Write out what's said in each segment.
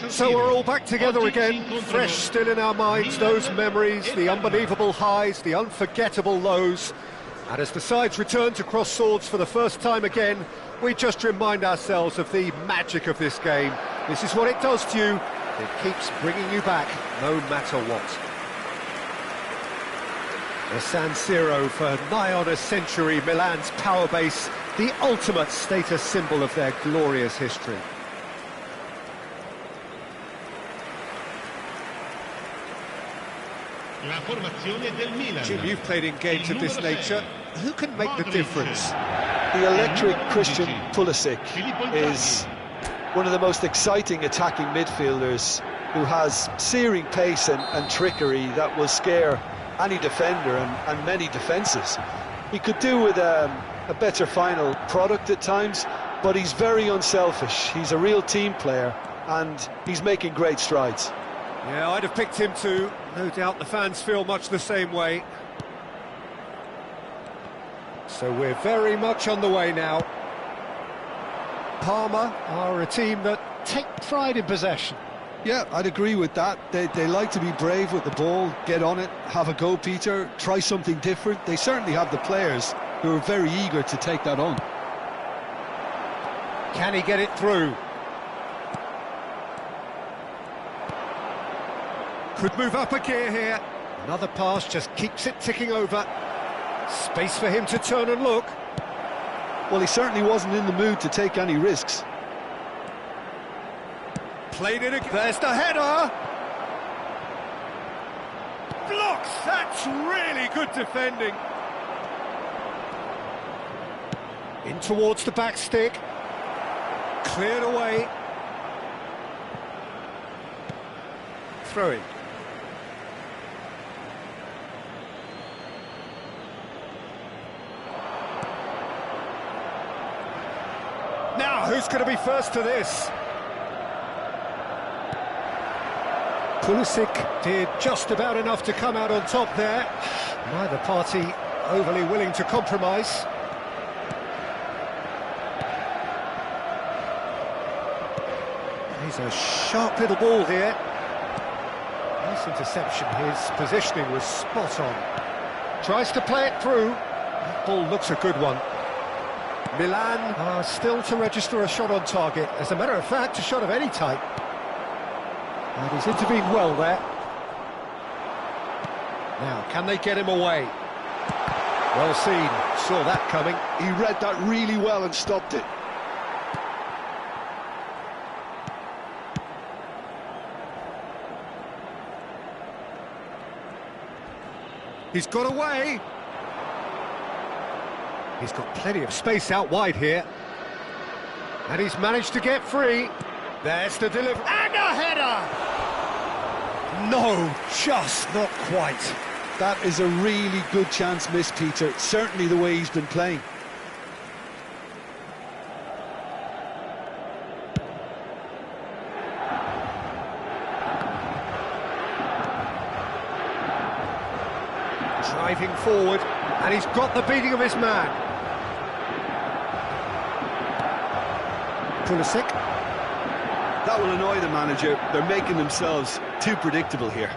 So we're all back together again, fresh still in our minds, those memories, the unbelievable highs, the unforgettable lows. And as the sides return to cross swords for the first time again, we just remind ourselves of the magic of this game. This is what it does to you. It keeps bringing you back, no matter what. The San Siro for nigh on a century, Milan's power base, the ultimate status symbol of their glorious history. Jim, you've played in games of this nature. Who can make the difference? The electric Christian Pulisic is one of the most exciting attacking midfielders who has searing pace and trickery that will scare any defender and many defences. He could do with a better final product at times, but he's very unselfish. He's a real team player and he's making great strides. Yeah, I'd have picked him too. No doubt the fans feel much the same way. So we're very much on the way now. Parma are a team that take pride in possession. Yeah, I'd agree with that. They like to be brave with the ball, get on it, have a go, Peter, try something different. They certainly have the players who are very eager to take that on. Can he get it through? Could move up a gear here. Another pass just keeps it ticking over. Space for him to turn and look. Well, he certainly wasn't in the mood to take any risks. Played it again. There's the header. Blocks. That's really good defending. In towards the back stick. Cleared away. Throw it. Now, who's going to be first to this? Pulisic did just about enough to come out on top there. Neither party overly willing to compromise. He's a sharp little ball here. Nice interception, his positioning was spot on. Tries to play it through. That ball looks a good one. Milan are still to register a shot on target. As a matter of fact, a shot of any type. And he's intervened well there. Now, can they get him away? Well seen, saw that coming. He read that really well and stopped it. He's got away. He's got plenty of space out wide here. And he's managed to get free. There's the delivery. And a header! No, just not quite. That is a really good chance missed, Peter. Certainly the way he's been playing. Driving forward, and he's got the beating of his man. Pulisic. That will annoy the manager. They're making themselves too predictable here.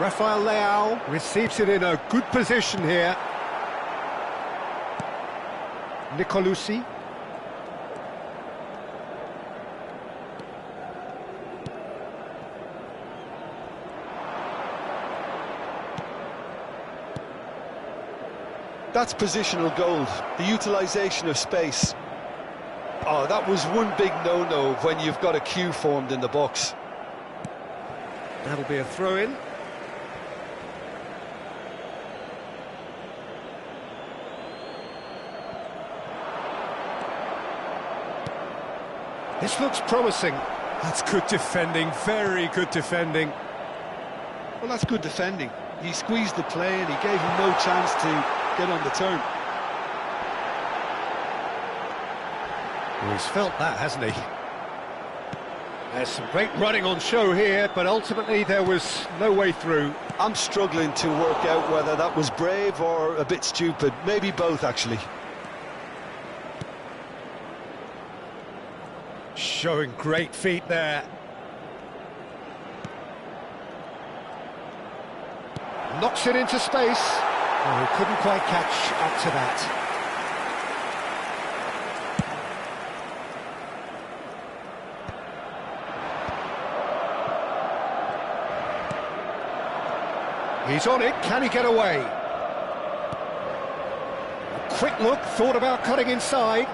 Rafael Leao receives it in a good position here. Nicolucci. That's positional gold, the utilisation of space. Oh, that was one big no-no when you've got a queue formed in the box. That'll be a throw-in. This looks promising. That's good defending, very good defending. Well, that's good defending. He squeezed the play and he gave him no chance to get on the turn. Well, he's felt that, hasn't he? There's some great running on show here, but ultimately there was no way through. I'm struggling to work out whether that was brave or a bit stupid. Maybe both, actually. Showing great feet there. Knocks it into space. Oh, he couldn't quite catch up to that. He's on it, can he get away? A quick look, thought about cutting inside.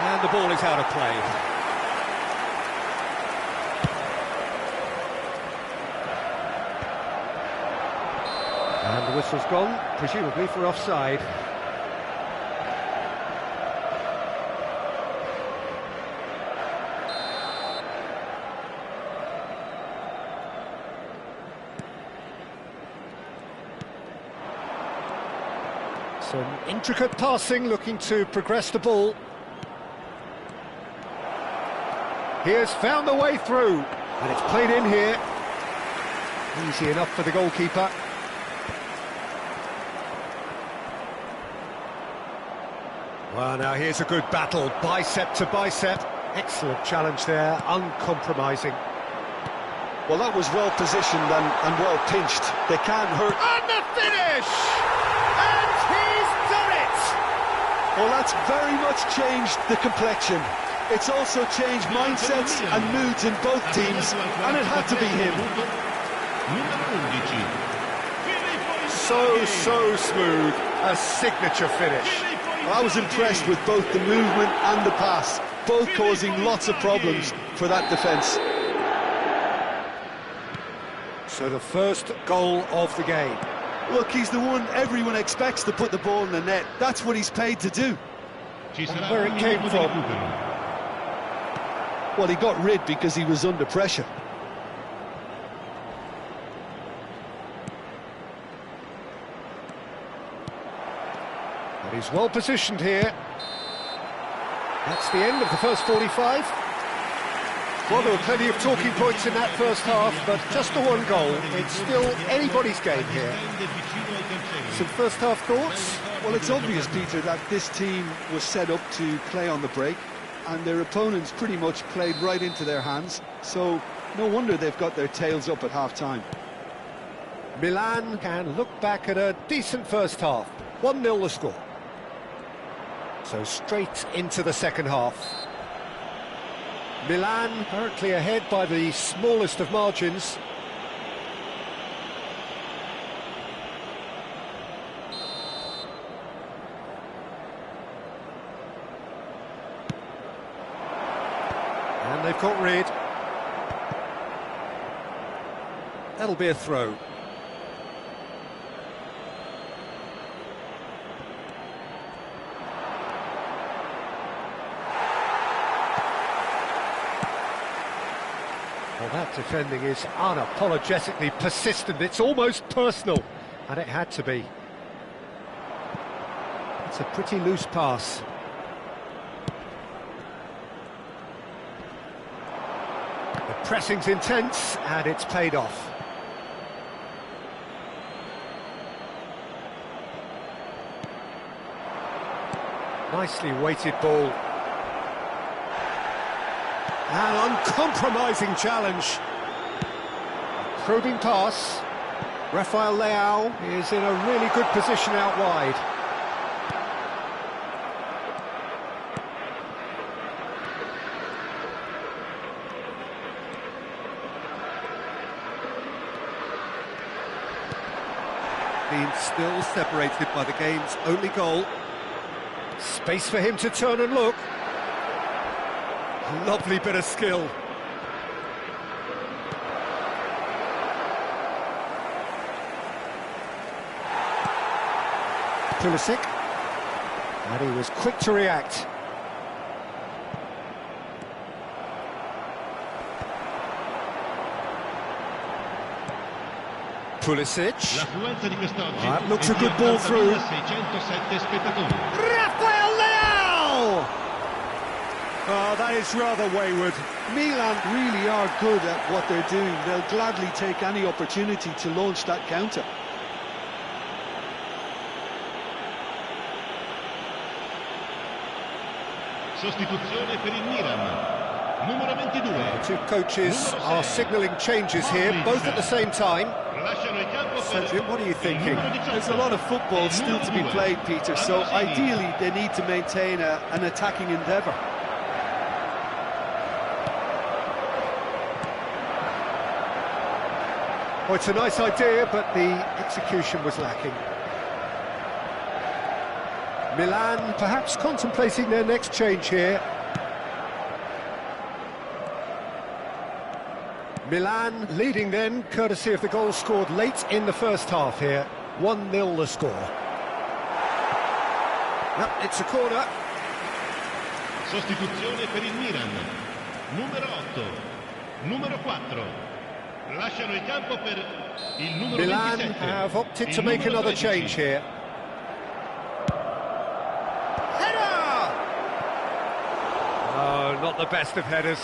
And the ball is out of play. And the whistle's gone, presumably for offside. Some intricate passing, looking to progress the ball. He has found the way through, and it's played in here. Easy enough for the goalkeeper. Well, now here's a good battle, bicep to bicep. Excellent challenge there, uncompromising. Well, that was well positioned and well pinched. They can't hurt. And the finish! And he's done it! Well, that's very much changed the complexion. It's also changed mindsets and moods in both teams, and it had to be him. So smooth, a signature finish. I was impressed with both the movement and the pass, both causing lots of problems for that defence. So the first goal of the game. Look, he's the one everyone expects to put the ball in the net. That's what he's paid to do. And where it came from. Well, he got rid because he was under pressure. And he's well positioned here. That's the end of the first 45. Well, there were plenty of talking points in that first half, but just the one goal. It's still anybody's game here. Some first half thoughts? Well, it's obvious, Peter, that this team was set up to play on the break, and their opponents pretty much played right into their hands, so no wonder they've got their tails up at half-time. Milan can look back at a decent first half. 1-0 the score. So straight into the second half. Milan currently ahead by the smallest of margins. And they've got rid. That'll be a throw. Well, that defending is unapologetically persistent. It's almost personal, and it had to be. It's a pretty loose pass. The pressing's intense, and it's paid off. Nicely weighted ball. An uncompromising challenge. Probing pass. Rafael Leao is in a really good position out wide. Being still separated by the game's only goal. Space for him to turn and look. Lovely bit of skill. Pulisic. And he was quick to react. Pulisic. That looks a good ball through. Rafael Leao! Oh, that is rather wayward. Milan really are good at what they're doing. They'll gladly take any opportunity to launch that counter. Sostituzione per il Milan. Numero 22. The two coaches are signalling changes here, both at the same time. So, Jim, what are you thinking? There's a lot of football still to be played, Peter, so ideally they need to maintain an attacking endeavour. Well, it's a nice idea, but the execution was lacking. Milan perhaps contemplating their next change here. Milan leading then, courtesy of the goal scored late in the first half here. 1-0 the score. Yep, it's a corner. Sostituzione per il Milan. Numero 8. Numero 4. Lasciano il campo per il numero Milan 27. have opted to make another change here. Header! Oh, not the best of headers.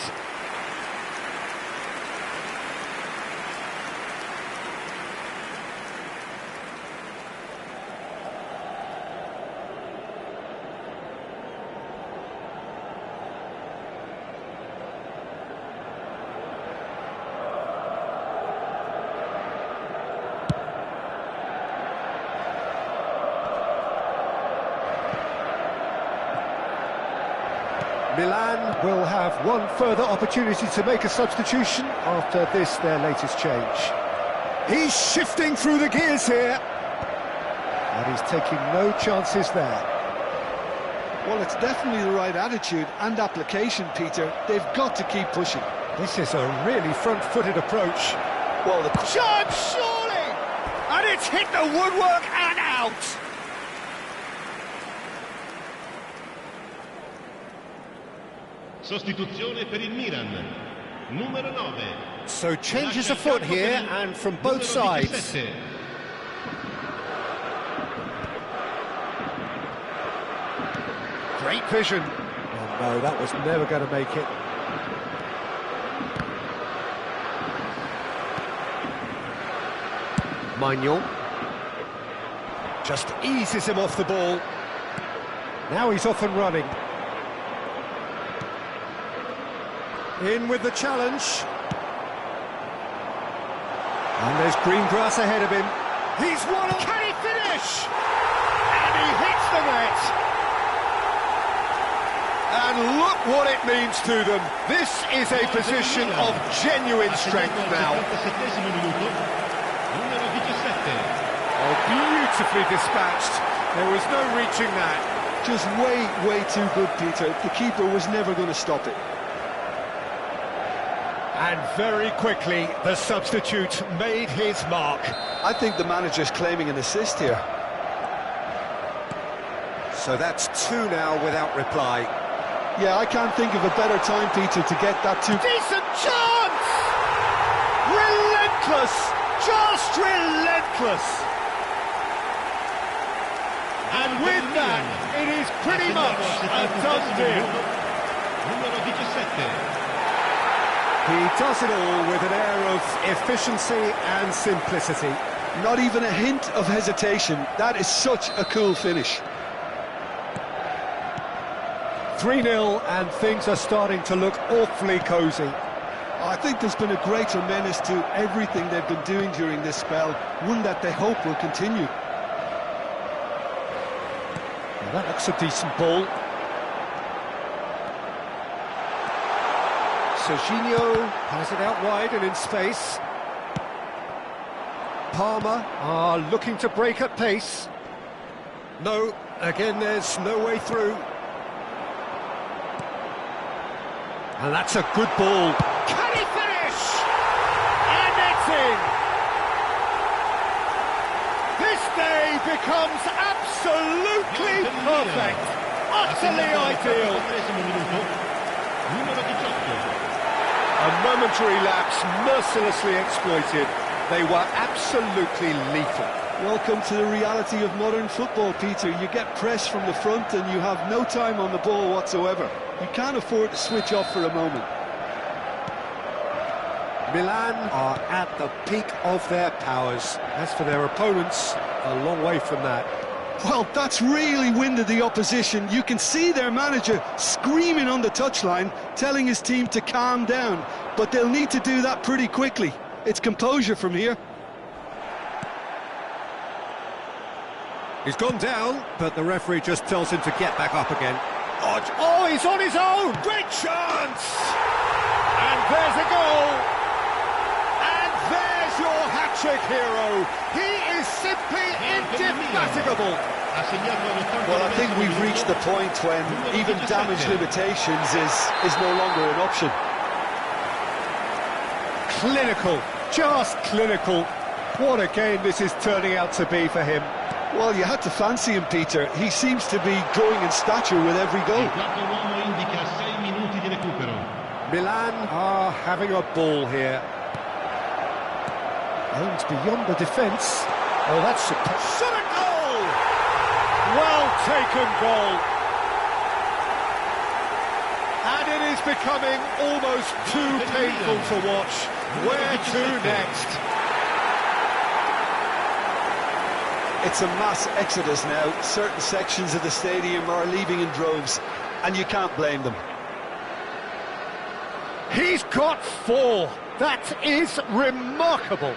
Milan will have one further opportunity to make a substitution after this, their latest change. He's shifting through the gears here. And he's taking no chances there. Well, it's definitely the right attitude and application, Peter. They've got to keep pushing. This is a really front-footed approach. Well, the chance, surely! And it's hit the woodwork and out! Sostituzione per il Milan. Numero 9. So changes afoot here, and from both sides. Great vision. Oh no, that was never going to make it. Maignan. Just eases him off the ball. Now he's off and running. In with the challenge. And there's green grass ahead of him. He's won. Can he finish? And he hits the net. And look what it means to them. This is a position of genuine strength now. Oh, beautifully dispatched. There was no reaching that. just way too good, Peter. The keeper was never going to stop it. And very quickly, the substitute made his mark. I think the manager's claiming an assist here. So that's two now without reply. Yeah, I can't think of a better time, Peter, to get that two. Decent chance! Relentless! Just relentless! And with that, it is pretty much a done deal. He does it all with an air of efficiency and simplicity. Not even a hint of hesitation. That is such a cool finish. 3-0, and things are starting to look awfully cosy. I think there's been a greater menace to everything they've been doing during this spell, one that they hope will continue. Well, that looks a decent ball. Serginho has it out wide and in space. Parma are looking to break at pace. No, again there's no way through. And that's a good ball. Can he finish? And it's in! This day becomes absolutely perfect. Utterly ideal. A momentary lapse mercilessly exploited. They were absolutely lethal. Welcome to the reality of modern football, Peter. You get pressed from the front and you have no time on the ball whatsoever. You can't afford to switch off for a moment. Milan are at the peak of their powers. As for their opponents, a long way from that. Well, that's really winded the opposition. You can see their manager screaming on the touchline, telling his team to calm down. But they'll need to do that pretty quickly. It's composure from here. He's gone down, but the referee just tells him to get back up again. Oh, he's on his own! Great chance! And there's a goal! There's your hat-trick hero. He is simply indefatigable. Well, I think we've reached the point when even damage limitations is no longer an option. Clinical, just clinical. What a game this is turning out to be for him. Well, you had to fancy him, Peter. He seems to be growing in stature with every goal. Milan are having a ball here. Aimed beyond the defence. Oh, that's a shot at goal! Well taken goal. And it is becoming almost too painful to watch. Where to next? It's a mass exodus now. Certain sections of the stadium are leaving in droves, and you can't blame them. He's got 4. That is remarkable.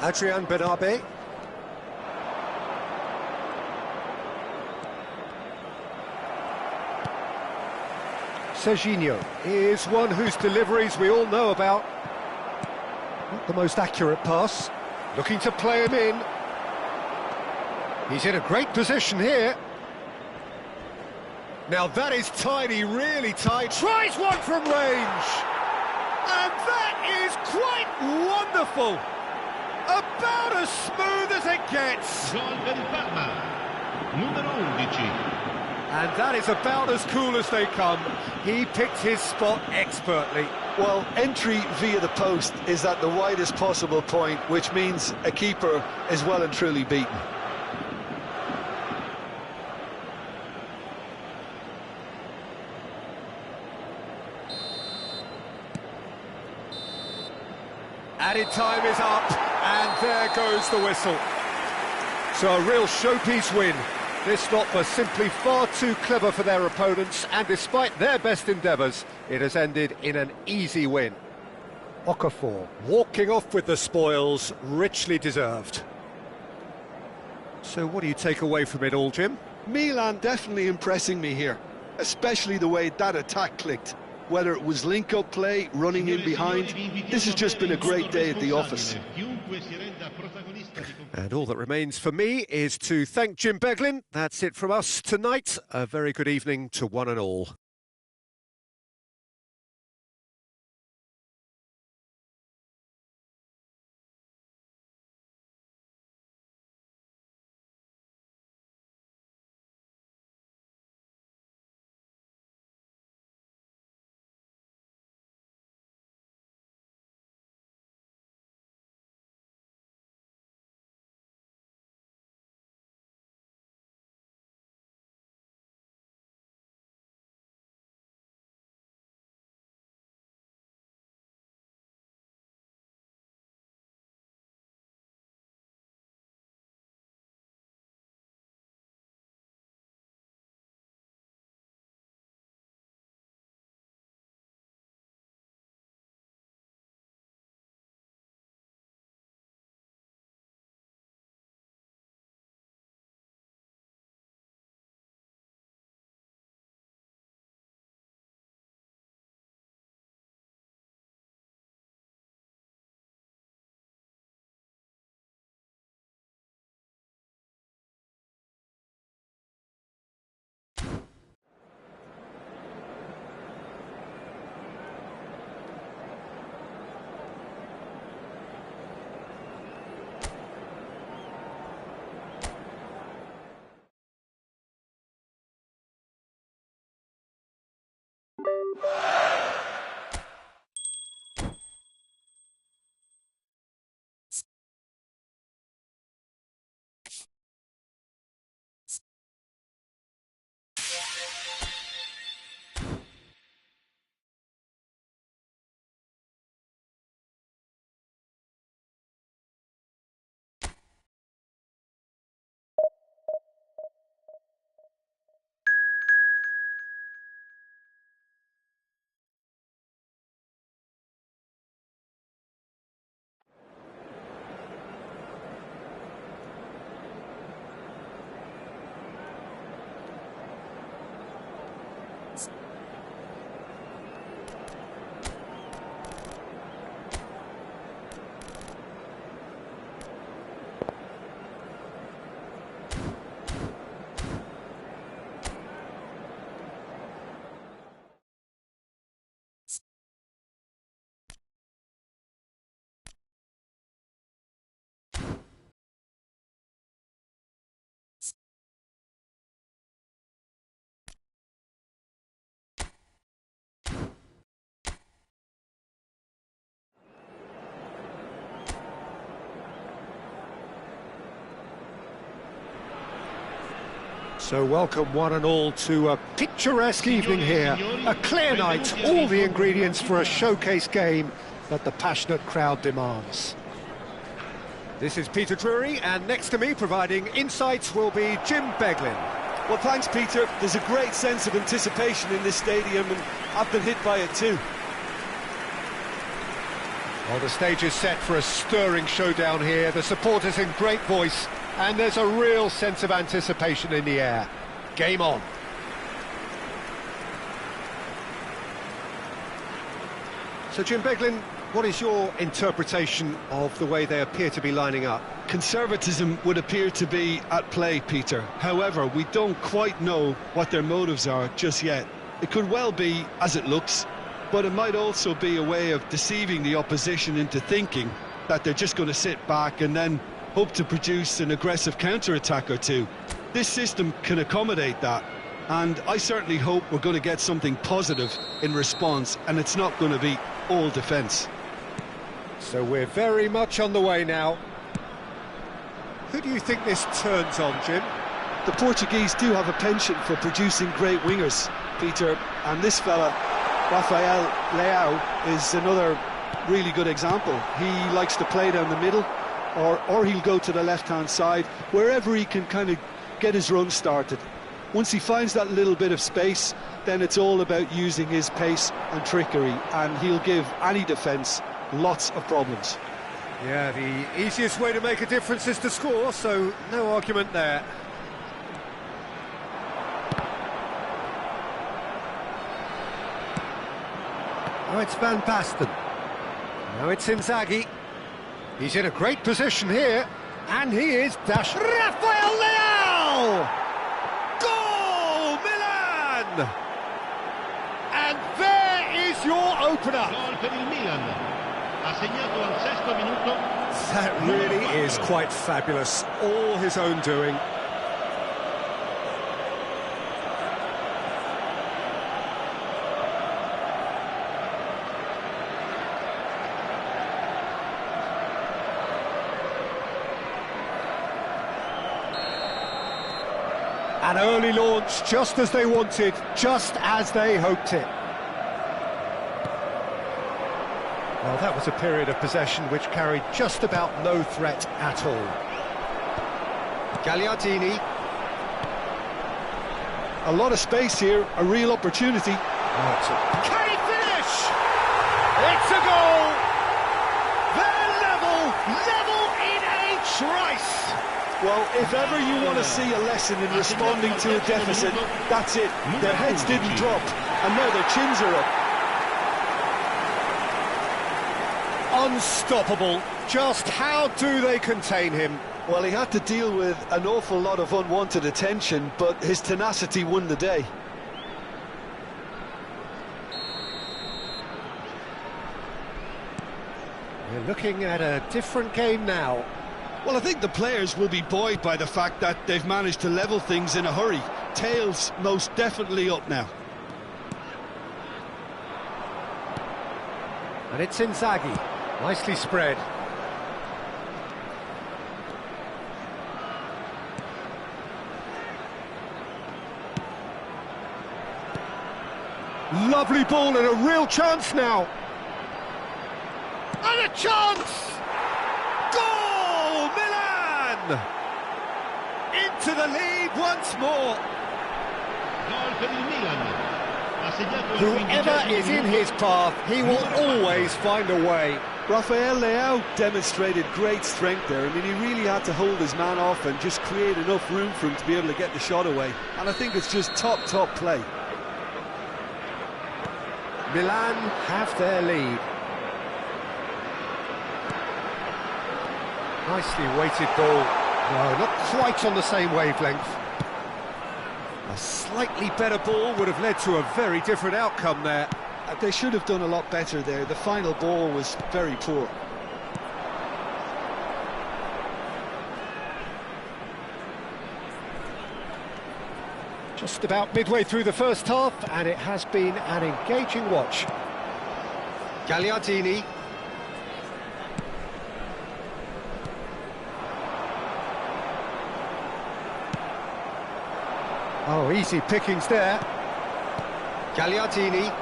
Adrian Benabe. Serginho is one whose deliveries we all know about. Not the most accurate pass. Looking to play him in. He's in a great position here. Now that is tiny, really tight. Tries one from range. And that is quite wonderful. About as smooth as it gets. And that is about as cool as they come. He picked his spot expertly. Well, entry via the post is at the widest possible point, which means a keeper is well and truly beaten. Added time is up, and there goes the whistle. So a real showpiece win. This lot was simply far too clever for their opponents, and despite their best endeavours, it has ended in an easy win. Okafor walking off with the spoils, richly deserved. So what do you take away from it all, Jim? Milan definitely impressing me here, especially the way that attack clicked. Whether it was link-up play, running in behind, this has just been a great day at the office. And all that remains for me is to thank Jim Beglin. That's it from us tonight. A very good evening to one and all. So welcome one and all to a picturesque evening here. A clear night, all the ingredients for a showcase game that the passionate crowd demands. This is Peter Drury, and next to me providing insights will be Jim Beglin. Well, thanks, Peter. There's a great sense of anticipation in this stadium, and I've been hit by it too. Well, the stage is set for a stirring showdown here. The supporters in great voice, and there's a real sense of anticipation in the air. Game on. So, Jim Beglin, what is your interpretation of the way they appear to be lining up? Conservatism would appear to be at play, Peter. However, we don't quite know what their motives are just yet. It could well be as it looks, but it might also be a way of deceiving the opposition into thinking that they're just going to sit back and then hope to produce an aggressive counter-attack or two. This system can accommodate that, and I certainly hope we're going to get something positive in response, and it's not going to be all defence. So we're very much on the way now. Who do you think this turns on, Jim? The Portuguese do have a penchant for producing great wingers, Peter, and this fella, Rafael Leao, is another really good example. He likes to play down the middle, or he'll go to the left-hand side, wherever he can kind of get his run started. Once he finds that little bit of space, then it's all about using his pace and trickery, and he'll give any defence lots of problems. Yeah, the easiest way to make a difference is to score, so no argument there. Now it's Van Basten. Now it's Inzaghi. He's in a great position here, and he is dash. Rafael Leao! Goal, Milan! And there is your opener. Gol per il Milan. Ha segnato al sesto minuto. That really is quite fabulous. All his own doing. An early launch, just as they wanted, just as they hoped it. Well, that was a period of possession which carried just about no threat at all. Gagliardini. A lot of space here, a real opportunity. Can he finish? It's a goal! They're level in a trice! Well, if ever you want to see a lesson in responding to a deficit, that's it. Their heads didn't drop, and now their chins are up. Unstoppable. Just how do they contain him? Well, he had to deal with an awful lot of unwanted attention, but his tenacity won the day. We're looking at a different game now. Well, I think the players will be buoyed by the fact that they've managed to level things in a hurry. Tails most definitely up now. And it's Inzaghi. Nicely spread. Lovely ball and a real chance now. And a chance! Goal, Milan! Into the lead once more. Gol per il Milan. Ha segnato al Whoever is in his path, he will always find a way. Rafael Leao demonstrated great strength there. I mean, he really had to hold his man off and just create enough room for him to be able to get the shot away. And I think it's just top play. Milan have their lead. Nicely weighted ball. No, not quite on the same wavelength. A slightly better ball would have led to a very different outcome there. They should have done a lot better there. The final ball was very poor. Just about midway through the first half, and it has been an engaging watch. Gagliardini. Oh, easy pickings there. Gagliardini.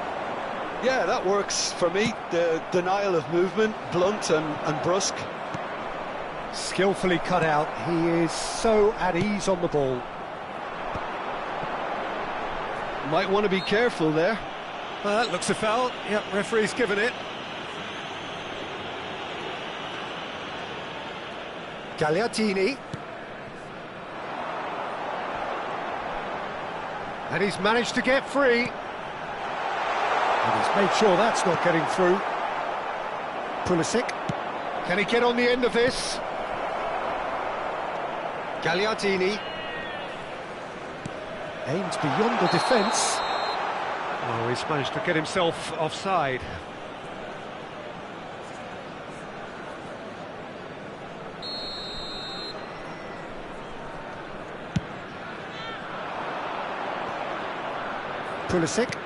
Yeah, that works for me. The denial of movement, blunt and brusque. Skillfully cut out. He is so at ease on the ball. Might want to be careful there. Well, that looks a foul. Yep, referee's given it. Gagliardini. And he's managed to get free. And he's made sure that's not getting through. Pulisic. Can he get on the end of this? Gagliardini. Aims beyond the defence. Oh, he's managed to get himself offside. Pulisic.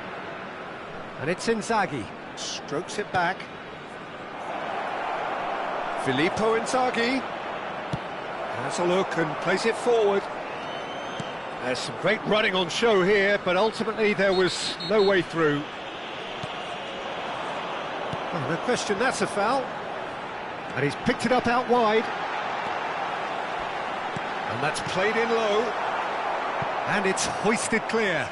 And it's Inzaghi. Strokes it back. Filippo Inzaghi. Has a look and plays it forward. There's some great running on show here, but ultimately there was no way through. Oh, no question, that's a foul. And he's picked it up out wide. And that's played in low. And it's hoisted clear.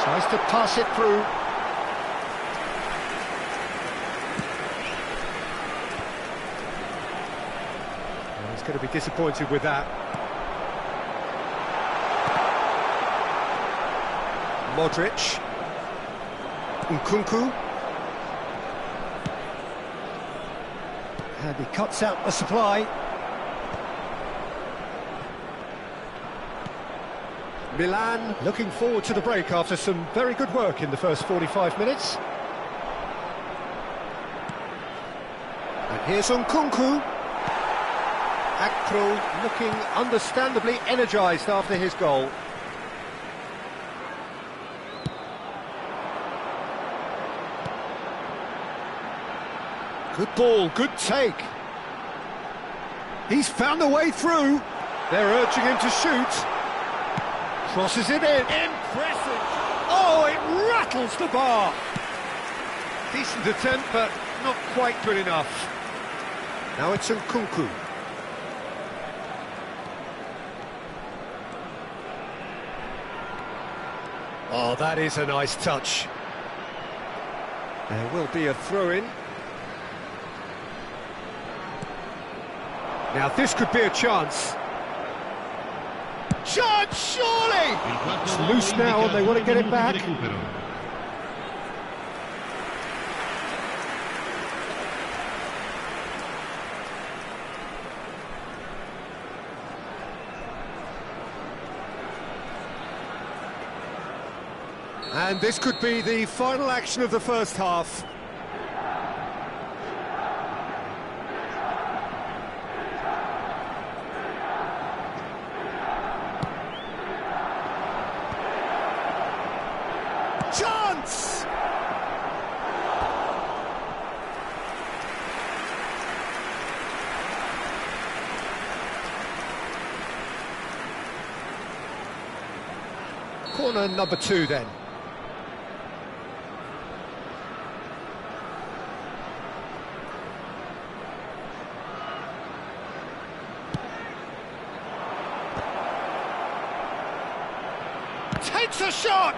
Tries to pass it through. Well, he's going to be disappointed with that. Modric. Nkunku. And he cuts out the supply. Milan looking forward to the break after some very good work in the first 45 minutes. And here's Nkunku. Akpro looking understandably energised after his goal. Good ball, good take. He's found a way through. They're urging him to shoot. Crosses it in. Impressive. Oh, it rattles the bar. Decent attempt, but not quite good enough. Now it's Nkunku. Oh, that is a nice touch. There will be a throw-in. Now this could be a chance. Chance, surely! It's loose now and they want to get it back. And this could be the final action of the first half. Chance! Corner number 2 then. Takes a shot!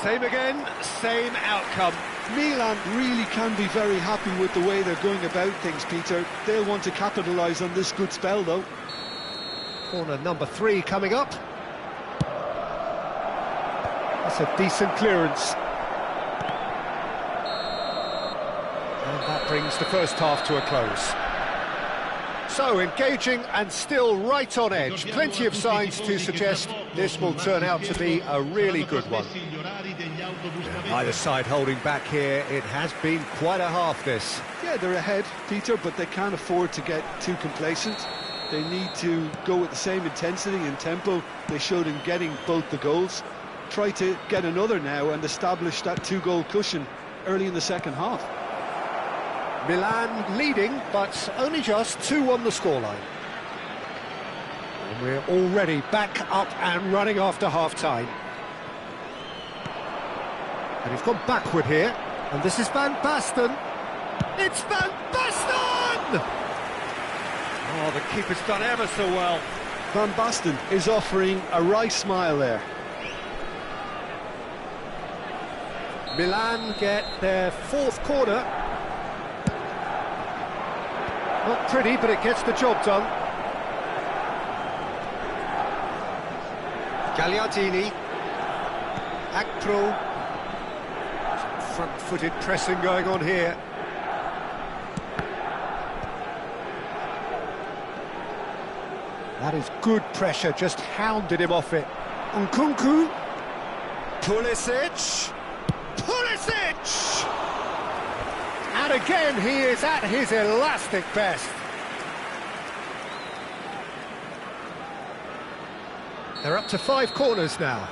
Same again, same outcome. Milan really can be very happy with the way they're going about things, Peter. They'll want to capitalise on this good spell, though. Corner number 3 coming up. That's a decent clearance. And that brings the first half to a close. So, engaging and still right on edge. Plenty of signs to suggest this will turn out to be a really good one. Neither side holding back here. It has been quite a half, this. Yeah, they're ahead, Peter, but they can't afford to get too complacent. They need to go with the same intensity and tempo they showed in getting both the goals. Try to get another now and establish that 2-goal cushion early in the second half. Milan leading, but only just 2 on the scoreline. And we're already back up and running after half-time. And he's gone backward here, and this is Van Basten. It's Van Basten! Oh, the keeper's done ever so well. Van Basten is offering a wry smile there. Milan get their 4th corner. Not pretty, but it gets the job done. Gagliardini. Akpro. Some front-footed pressing going on here. That is good pressure, just hounded him off it. Nkunku. Pulisic. Pulisic! And again, he is at his elastic best. They're up to 5 corners now.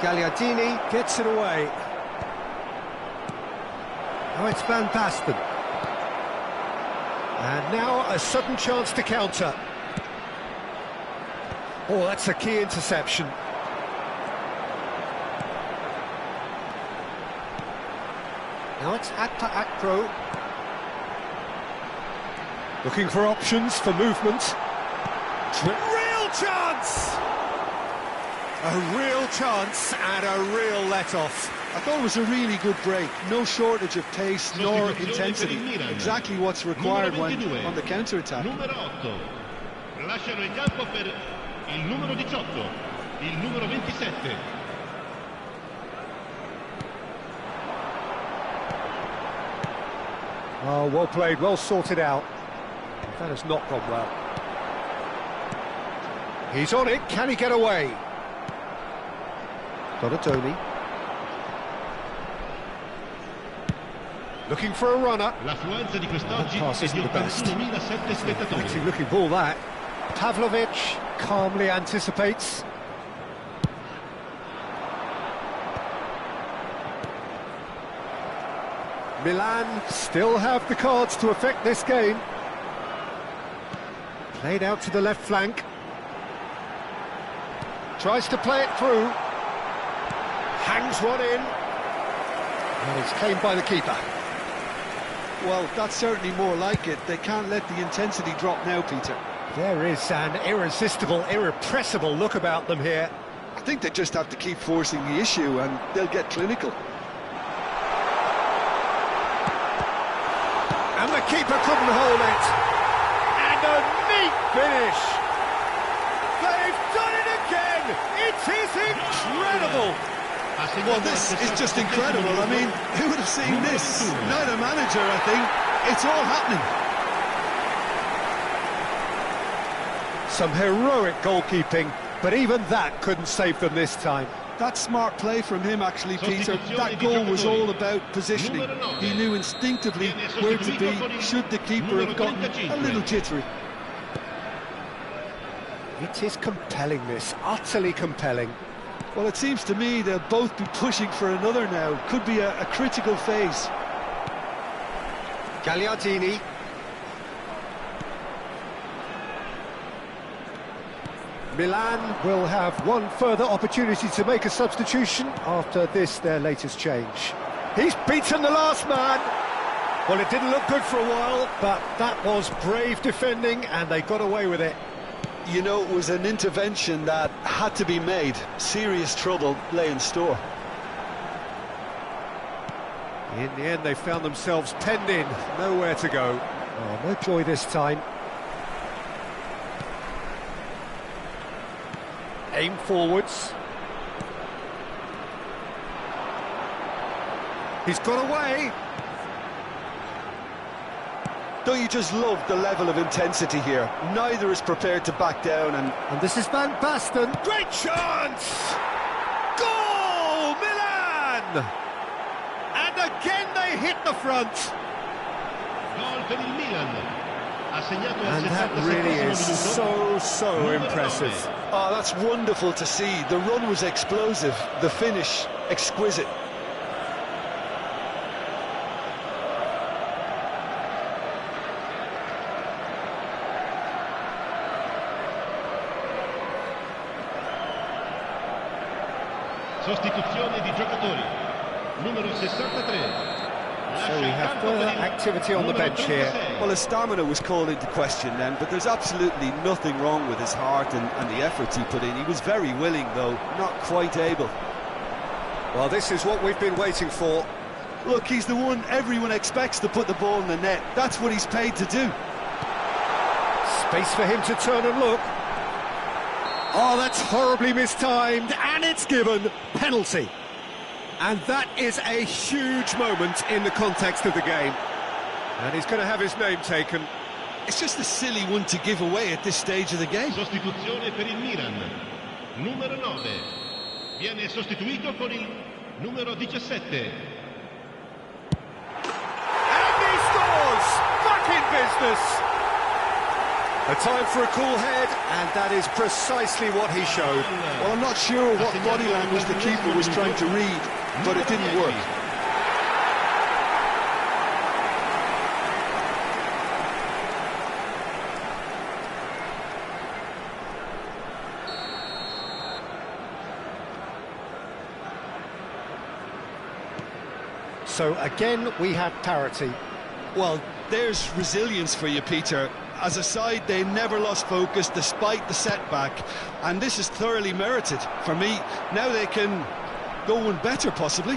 Gagliardini gets it away. Now it's Van Basten. And now a sudden chance to counter. Oh, that's a key interception. Now it's Akpro. Looking for options for movement. Real chance! A real chance and a real let-off. I thought it was a really good break. No shortage of pace nor intensity. Exactly what's required when on the counter-attack. Numero 8. Lasciano il campo per il numero 18, il numero 27. Oh, well played, well sorted out. That has not gone well. He's on it, can he get away? Donatoni. Looking for a runner. L'affluenza di quest'oggi è di 81.007 spettatori. Pretty looking ball that. Pavlovic calmly anticipates. Milan still have the cards to affect this game. Played out to the left flank. Tries to play it through. Hangs one in. And it's claimed by the keeper. Well, that's certainly more like it. They can't let the intensity drop now, Peter. There is an irresistible, irrepressible look about them here. I think they just have to keep forcing the issue and they'll get clinical. And the keeper couldn't hold it. And a neat finish. They've done it again. It is incredible. Well, this is just incredible. I mean, who would have seen this? Neither manager, I think. It's all happening. Some heroic goalkeeping, but even that couldn't save them this time. That's smart play from him, actually, Peter. That goal was all about positioning. He knew instinctively where to be should the keeper have gotten a little jittery. It is compelling, this, utterly compelling. Well, it seems to me they'll both be pushing for another now. Could be a critical phase. Gagliardini. Milan will have one further opportunity to make a substitution after this, their latest change. He's beaten the last man. Well, it didn't look good for a while, but that was brave defending and they got away with it. You know, it was an intervention that had to be made. Serious trouble lay in store. In the end, they found themselves penned in, nowhere to go. Oh, no joy this time. Aim forwards. He's got away. Don't you just love the level of intensity here? Neither is prepared to back down And this is Van Basten. Great chance! Goal, Milan! And again they hit the front. Gol per il Milan. Ha segnato al And that 77esimo really is minuto. so Numero impressive. 9. Oh, that's wonderful to see. The run was explosive, the finish exquisite. Sostituzione di giocatori. Numero 63. So we have further activity on the bench here. Well, his stamina was called into question then, but there's absolutely nothing wrong with his heart and the efforts he put in. He was very willing, though, not quite able. Well, this is what we've been waiting for. Look, he's the one everyone expects to put the ball in the net. That's what he's paid to do. Space for him to turn and look. Oh, that's horribly mistimed, and it's given. Penalty. And that is a huge moment in the context of the game. And he's going to have his name taken. It's just a silly one to give away at this stage of the game. Sostituzione per il Milan. Numero 9. Viene sostituito con il numero 17. And he scores! Back in business! A time for a cool head, and that is precisely what he showed. Well, I'm not sure what body language the keeper was trying to read, but it didn't work. So again, we have parity. Well, there's resilience for you, Peter. As a side, they never lost focus despite the setback, and this is thoroughly merited. For me, now they can go one better, possibly.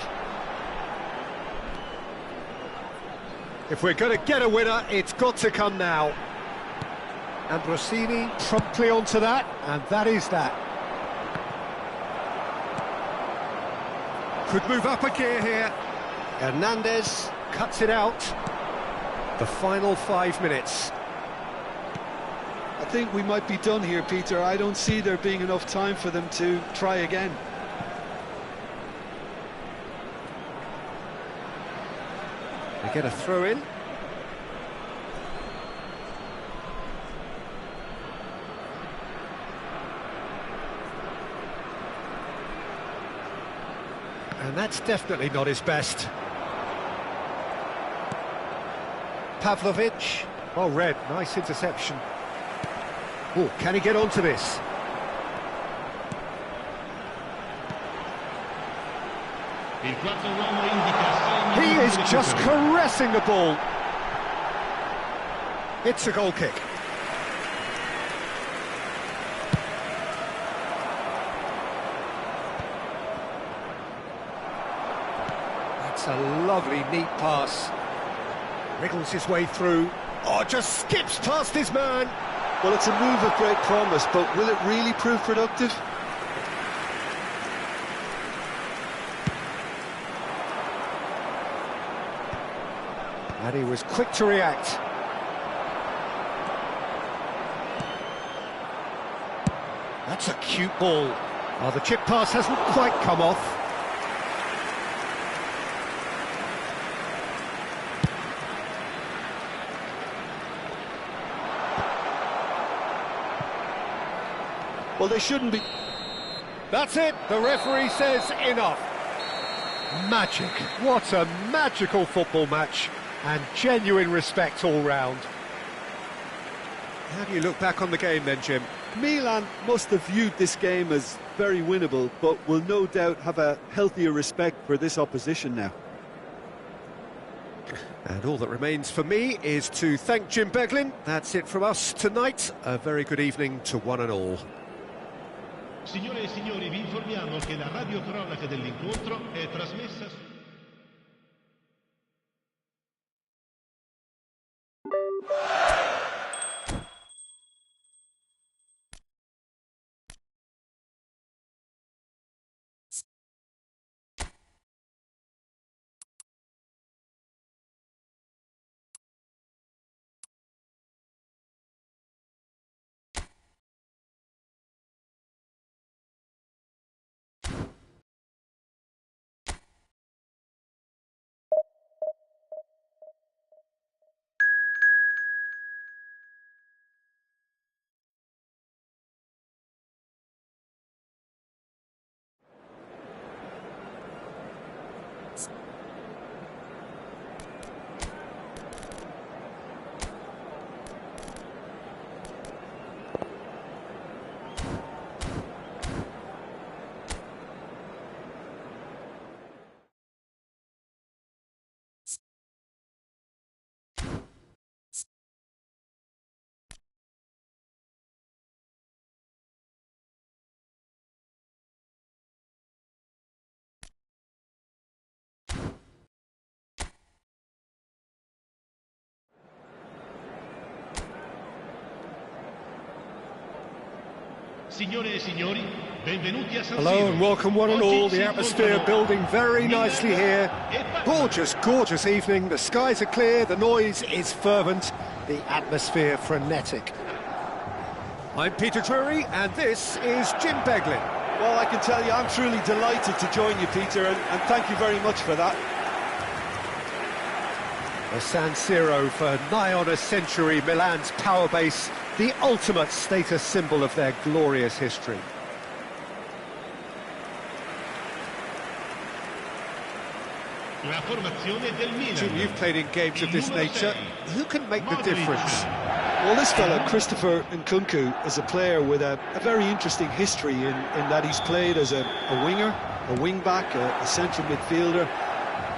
If we're going to get a winner, it's got to come now. And Rossini promptly onto that, and that is that. Could move up a gear here. Hernandez cuts it out. The final 5 minutes. I think we might be done here, Peter. I don't see there being enough time for them to try again. They get a throw in. And that's definitely not his best. Pavlovic. Well read, nice interception. Oh, can he get onto this? Il quarto uomo indica 6 He minuti is di just recupero. caressing the ball. It's a goal kick. That's a lovely, neat pass. Wriggles his way through. Oh, just skips past his man. Well, it's a move of great promise, but will it really prove productive? And he was quick to react. That's a cute ball. Oh, the chip pass hasn't quite come off. Well, they shouldn't be... That's it, the referee says enough. Magic, what a magical football match, and genuine respect all round. How do you look back on the game then, Jim? Milan must have viewed this game as very winnable, but will no doubt have a healthier respect for this opposition now. And all that remains for me is to thank Jim Beglin. That's it from us tonight. A very good evening to one and all. Signore e signori, vi informiamo che la radiocronaca dell'incontro è trasmessa su... Signore e signori, benvenuti a San Hello Siro. and welcome one and all. The atmosphere building very nicely here. Gorgeous, gorgeous evening. The skies are clear, the noise is fervent, the atmosphere frenetic. I'm Peter Drury and this is Jim Beglin. Well, I can tell you, I'm truly delighted to join you, Peter, and thank you very much for that. The San Siro for nigh on a century, Milan's power base, the ultimate status symbol of their glorious history. La formazione del Milan. Jim, you've played in games of this nature. Who can make the difference? Well, this fella, Christopher Nkunku, is a player with a very interesting history in that he's played as a winger, a wing-back, a central midfielder,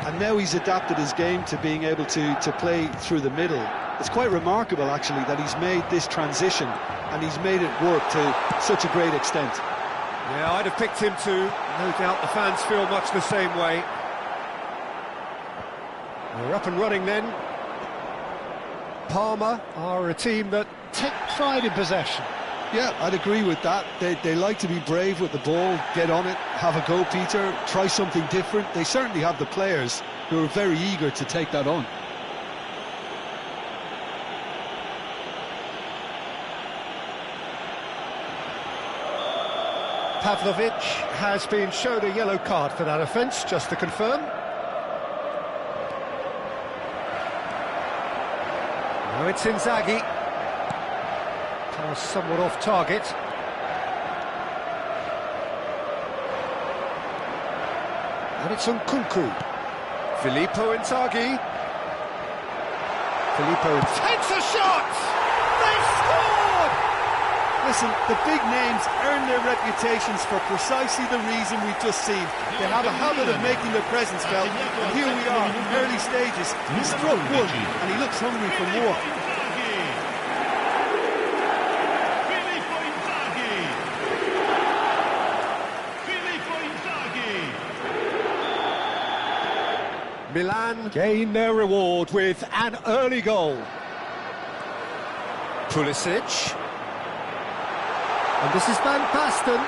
and now he's adapted his game to being able to play through the middle. It's quite remarkable, actually, that he's made this transition and he's made it work to such a great extent. Yeah, I'd have picked him too. No doubt the fans feel much the same way. We're up and running then. Parma are a team that take pride in possession. Yeah, I'd agree with that. They like to be brave with the ball, get on it, have a go, Peter, try something different. They certainly have the players who are very eager to take that on. Pavlovic has been shown a yellow card for that offence, just to confirm. Now it's Inzaghi. Pass somewhat off target. And it's Nkunku. Filippo Inzaghi. Filippo takes a shot! They've scored! Listen, the big names earn their reputations for precisely the reason we've just seen. They have a habit of making their presence felt, and here we are, early stages. He struck one, and he looks hungry for more. Milan gain their reward with an early goal. Pulisic. And this is Van Basten.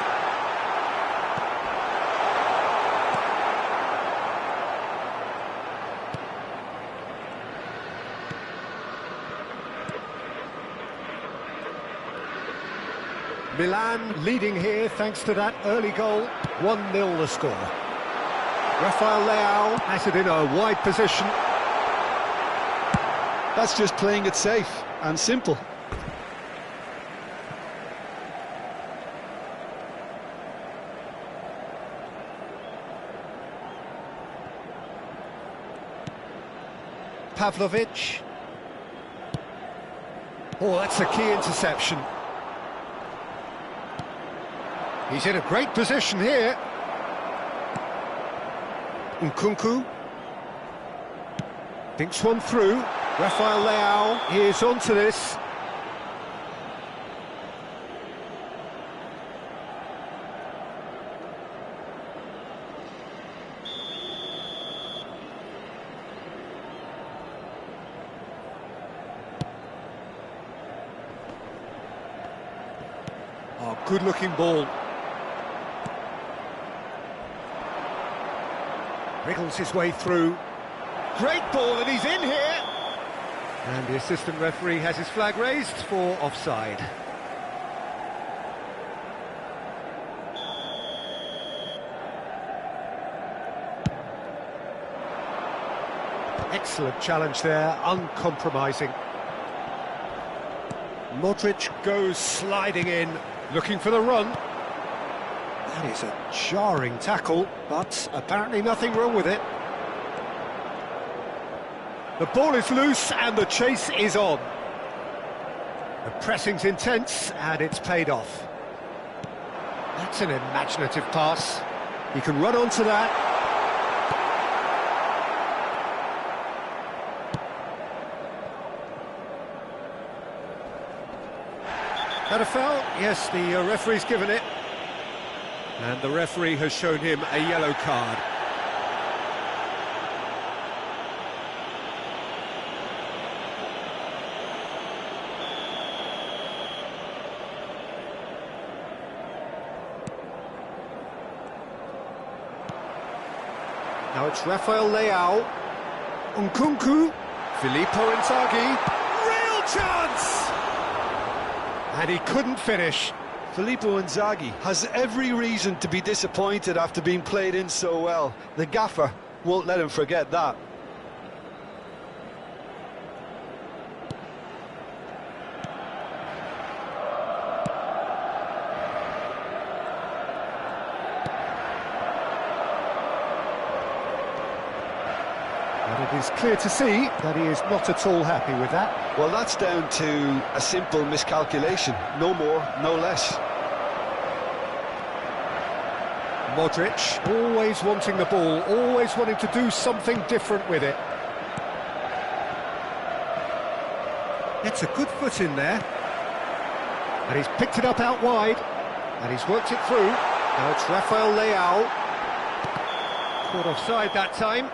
Milan leading here thanks to that early goal. 1-0 the score. Rafael Leao has it in a wide position. That's just playing it safe and simple. Pavlovic. Oh, that's a key interception. He's in a great position here. Nkunku. Thinks one through. Rafael Leao is onto this. Oh, good-looking ball. Wriggles his way through. Great ball, and he's in here! And the assistant referee has his flag raised for offside. Excellent challenge there, uncompromising. Modric goes sliding in, looking for the run. That is a jarring tackle, but apparently nothing wrong with it. The ball is loose and the chase is on. The pressing's intense and it's paid off. That's an imaginative pass. He can run onto that. That a foul? Yes, the referee's given it. And the referee has shown him a yellow card. Now it's Rafael Leao. Nkunku. Filippo Inzaghi. Real chance! And he couldn't finish. Filippo Inzaghi has every reason to be disappointed after being played in so well. The gaffer won't let him forget that. And it is clear to see that he is not at all happy with that. Well, that's down to a simple miscalculation. No more, no less. Modric, always wanting the ball, always wanting to do something different with it. Gets a good foot in there. And he's picked it up out wide. And he's worked it through. Now it's Rafael Leao. Caught offside that time.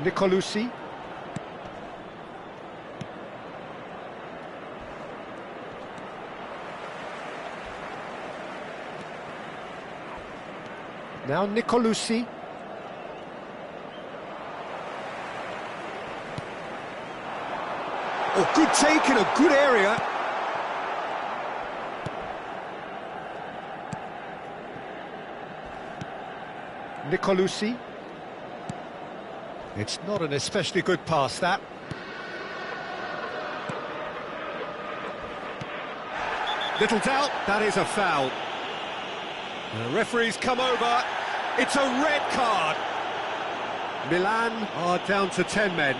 Nicolosi. Now Nicolosi. Oh, good take in a good area. Nicolosi. It's not an especially good pass, that. Little doubt, that is a foul. The referee's come over. It's a red card. Milan are down to 10 men.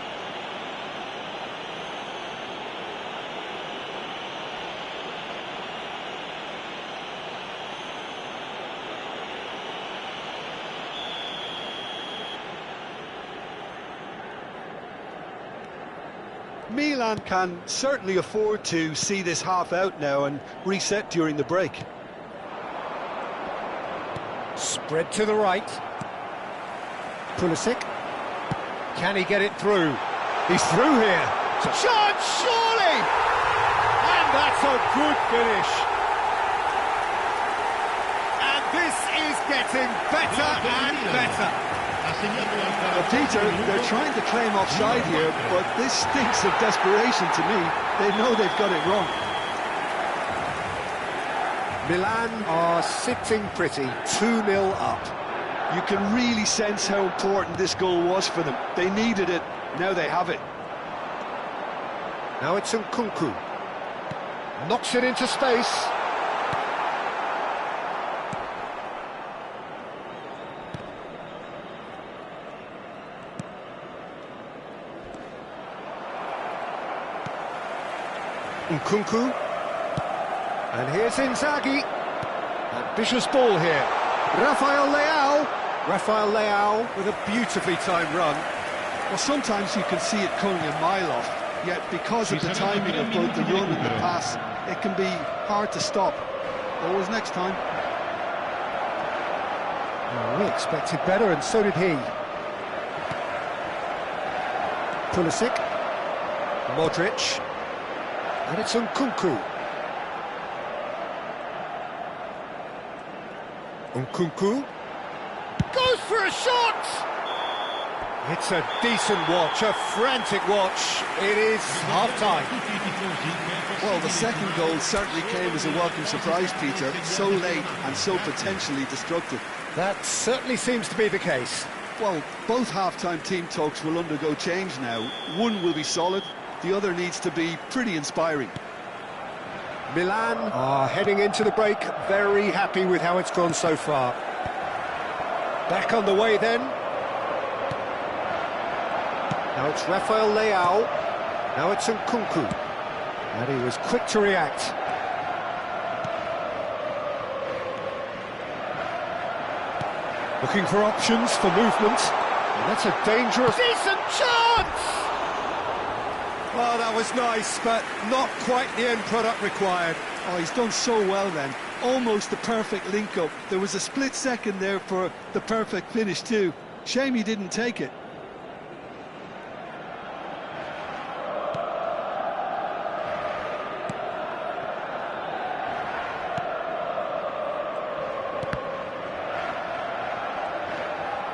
Milan can certainly afford to see this half out now and reset during the break. Spread to the right. Pulisic. Can he get it through? He's through here. Chance, surely! And that's a good finish. And this is getting better and better. Well, Peter, they're trying to claim offside here, but this stinks of desperation to me. They know they've got it wrong. Milan are sitting pretty, 2-0 up. You can really sense how important this goal was for them. They needed it, now they have it. Now it's Nkunku. Knocks it into space. Nkunku. And here's Inzaghi. Ambitious ball here. Rafael Leao. Rafael Leao with a beautifully timed run. Well, sometimes you can see it coming a mile off, yet because of the timing of both the run and the pass, it can be hard to stop. Always next time. Well, we expected better, and so did he. Pulisic. Modric. And it's Nkunku. Nkunku goes for a shot! It's a decent watch, a frantic watch. It is half-time. Well, the second goal certainly came as a welcome surprise, Peter. So late and so potentially destructive. That certainly seems to be the case. Well, both half-time team talks will undergo change now. One will be solid, the other needs to be pretty inspiring. Milan are heading into the break, very happy with how it's gone so far. Back on the way then. Now it's Rafael Leao. Now it's Nkunku. And he was quick to react. Looking for options for movement. And that's a dangerous... Decent chance! Oh, that was nice, but not quite the end product required. Oh, he's done so well then. Almost the perfect link-up. There was a split second there for the perfect finish too. Shame he didn't take it.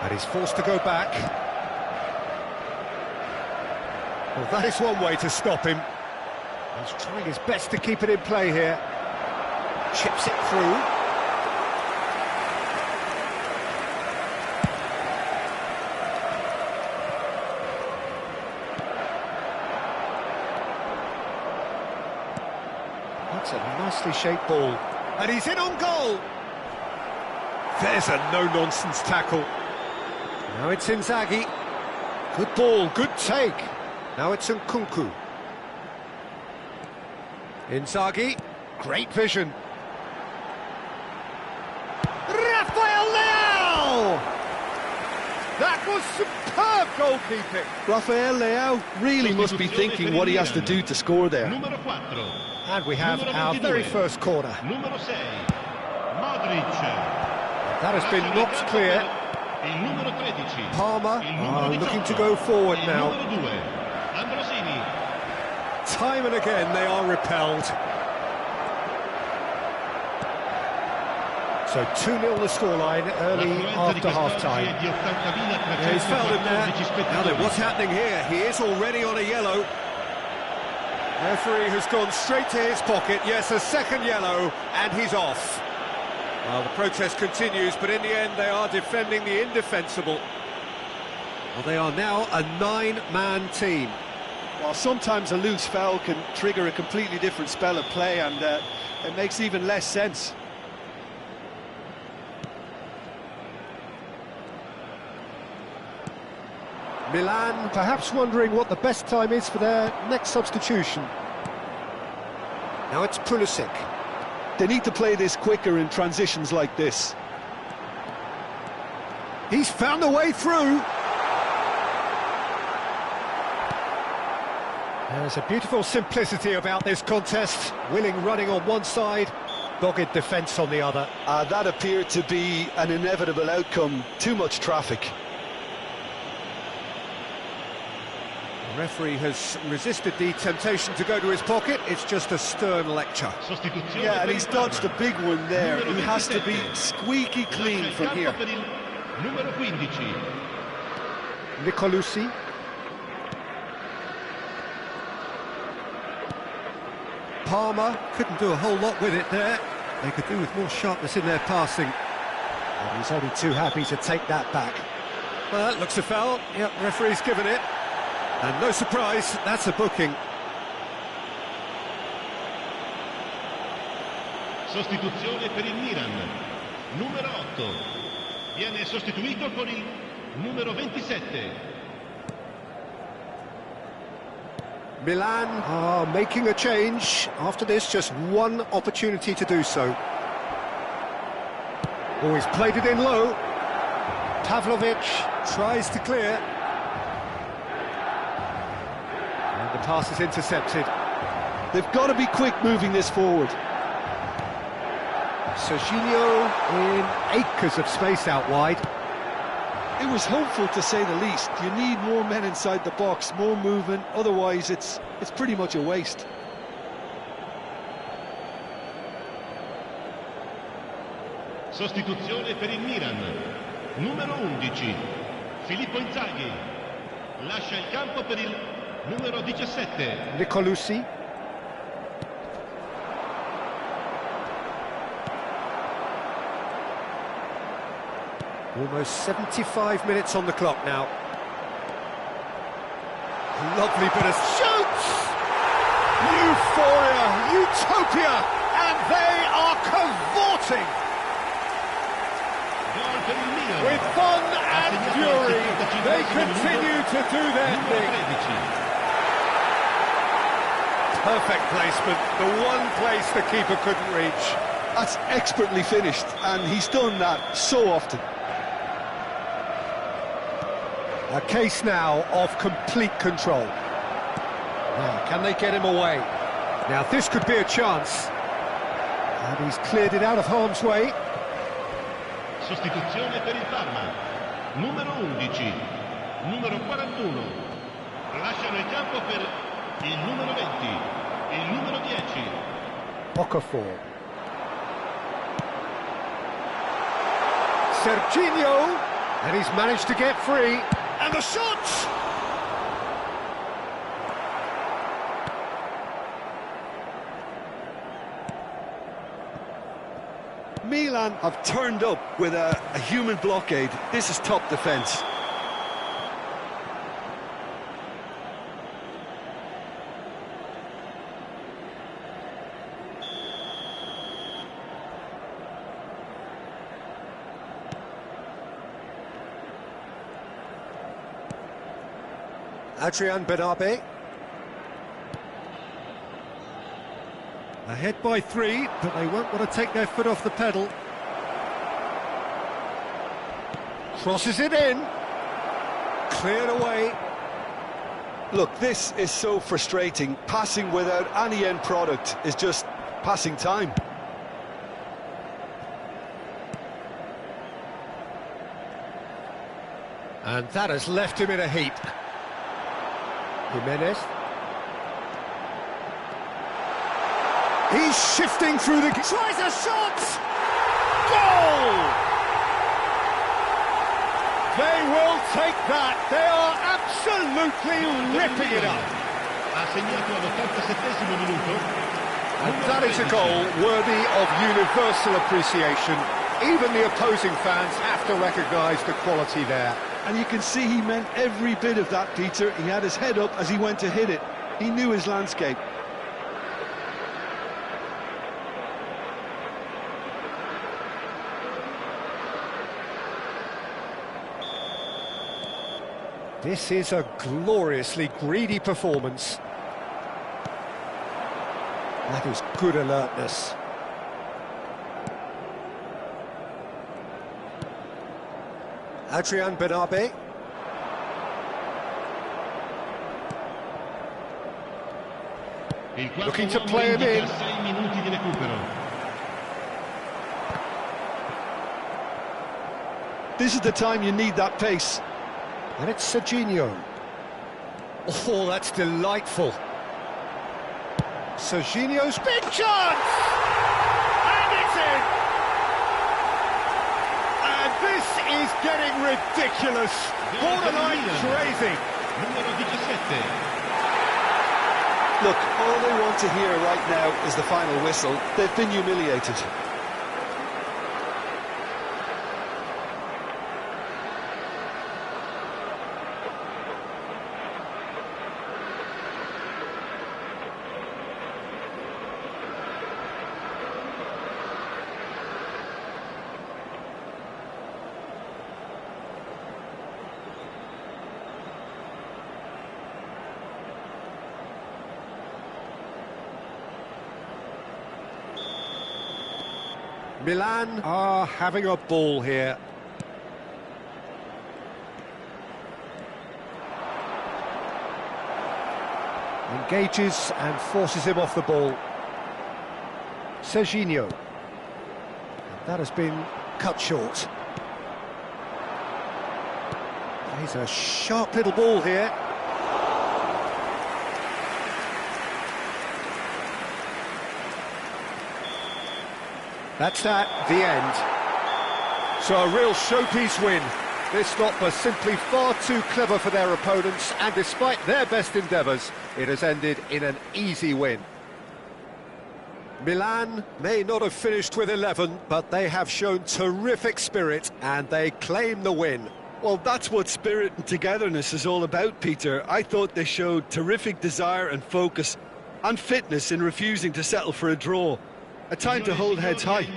And he's forced to go back. Well, that is one way to stop him. He's trying his best to keep it in play here. Chips it through. That's a nicely shaped ball. And he's in on goal! There's a no-nonsense tackle. Now it's Inzaghi. Good ball, good take. Now it's Nkunku. Inzaghi, great vision. Rafael Leao! That was superb goalkeeping. Rafael Leao really must be thinking what he has to do to score there. And we have our very first corner. That has been knocked clear. Palmer looking to go forward now. Time and again they are repelled. So 2-0 the scoreline early after half-time. Yeah, he's fouled him there. Now then, what's happening here? He is already on a yellow. Referee has gone straight to his pocket. Yes, a second yellow, and he's off. Well, the protest continues, but in the end they are defending the indefensible. Well, they are now a 9-man team. Well, sometimes a loose foul can trigger a completely different spell of play, and it makes even less sense. Milan perhaps wondering what the best time is for their next substitution. Now it's Pulisic. They need to play this quicker in transitions like this. He's found a way through. There's a beautiful simplicity about this contest. Willing running on one side, dogged defence on the other. That appeared to be an inevitable outcome. Too much traffic. The referee has resisted the temptation to go to his pocket. It's just a stern lecture. Yeah, and he's dodged a big one there. He has to be squeaky clean from here. Nicolucci. Palmer couldn't do a whole lot with it there. They could do with more sharpness in their passing. And he's only too happy to take that back. Well, that looks a foul. Yep, referee's given it. And no surprise, that's a booking. Sostituzione per il Milan. Numero 8. Viene sostituito con il numero 27. Milan are making a change. After this, just one opportunity to do so. Oh, he's played it in low. Pavlovic tries to clear. And the pass is intercepted. They've got to be quick moving this forward. Serginho in acres of space out wide. It was hopeful, to say the least. You need more men inside the box, more movement, otherwise it's pretty much a waste. Sostituzione per il Milan. Numero 11. Filippo Inzaghi. Lascia il campo per il numero 17. Nicolucci. Almost 75 minutes on the clock now. Lovely bit of shoots! Euphoria, utopia, and they are cavorting! With fun and fury, they continue to do their thing. Perfect placement, the one place the keeper couldn't reach. That's expertly finished, and he's done that so often. A case now of complete control. Now, can they get him away? Now, this could be a chance. And he's cleared it out of harm's way. Sostituzione per il Parma. numero 11, numero 41. Lasciano il campo per il numero 20, il numero 10. Okafor. Serginho, and he's managed to get free. And the shot! Milan have turned up with a human blockade. This is top defence. Adrian Benabe. Ahead by 3, but they won't want to take their foot off the pedal. Crosses it in. Cleared away. Look, this is so frustrating. Passing without any end product is just passing time. And that has left him in a heap. Jimenez. He's shifting through the... Tries a shot! Goal! They will take that. They are absolutely ripping it up. Ha segnato all'87esimo minuto. And that is a goal worthy of universal appreciation. Even the opposing fans have to recognise the quality there. And you can see he meant every bit of that, Peter. He had his head up as he went to hit it. He knew his landscape. This is a gloriously greedy performance. That is good alertness. Adrian Benabe. Looking to play him in. 6 minuti di recupero. This is the time you need that pace. And it's Serginho. Oh, that's delightful. Serginho's big chance! And it's in! And this is getting ridiculous. Borderline crazy. Numero 17. Look, all they want to hear right now is the final whistle. They've been humiliated. Milan are having a ball here. Engages and forces him off the ball. Serginho. And that has been cut short. He's a sharp little ball here. That's that, the end. So a real showpiece win. This lot was simply far too clever for their opponents, and despite their best endeavours, it has ended in an easy win. Milan may not have finished with 11, but they have shown terrific spirit, and they claim the win. Well, that's what spirit and togetherness is all about, Peter. I thought they showed terrific desire and focus and fitness in refusing to settle for a draw. A time to hold heads high.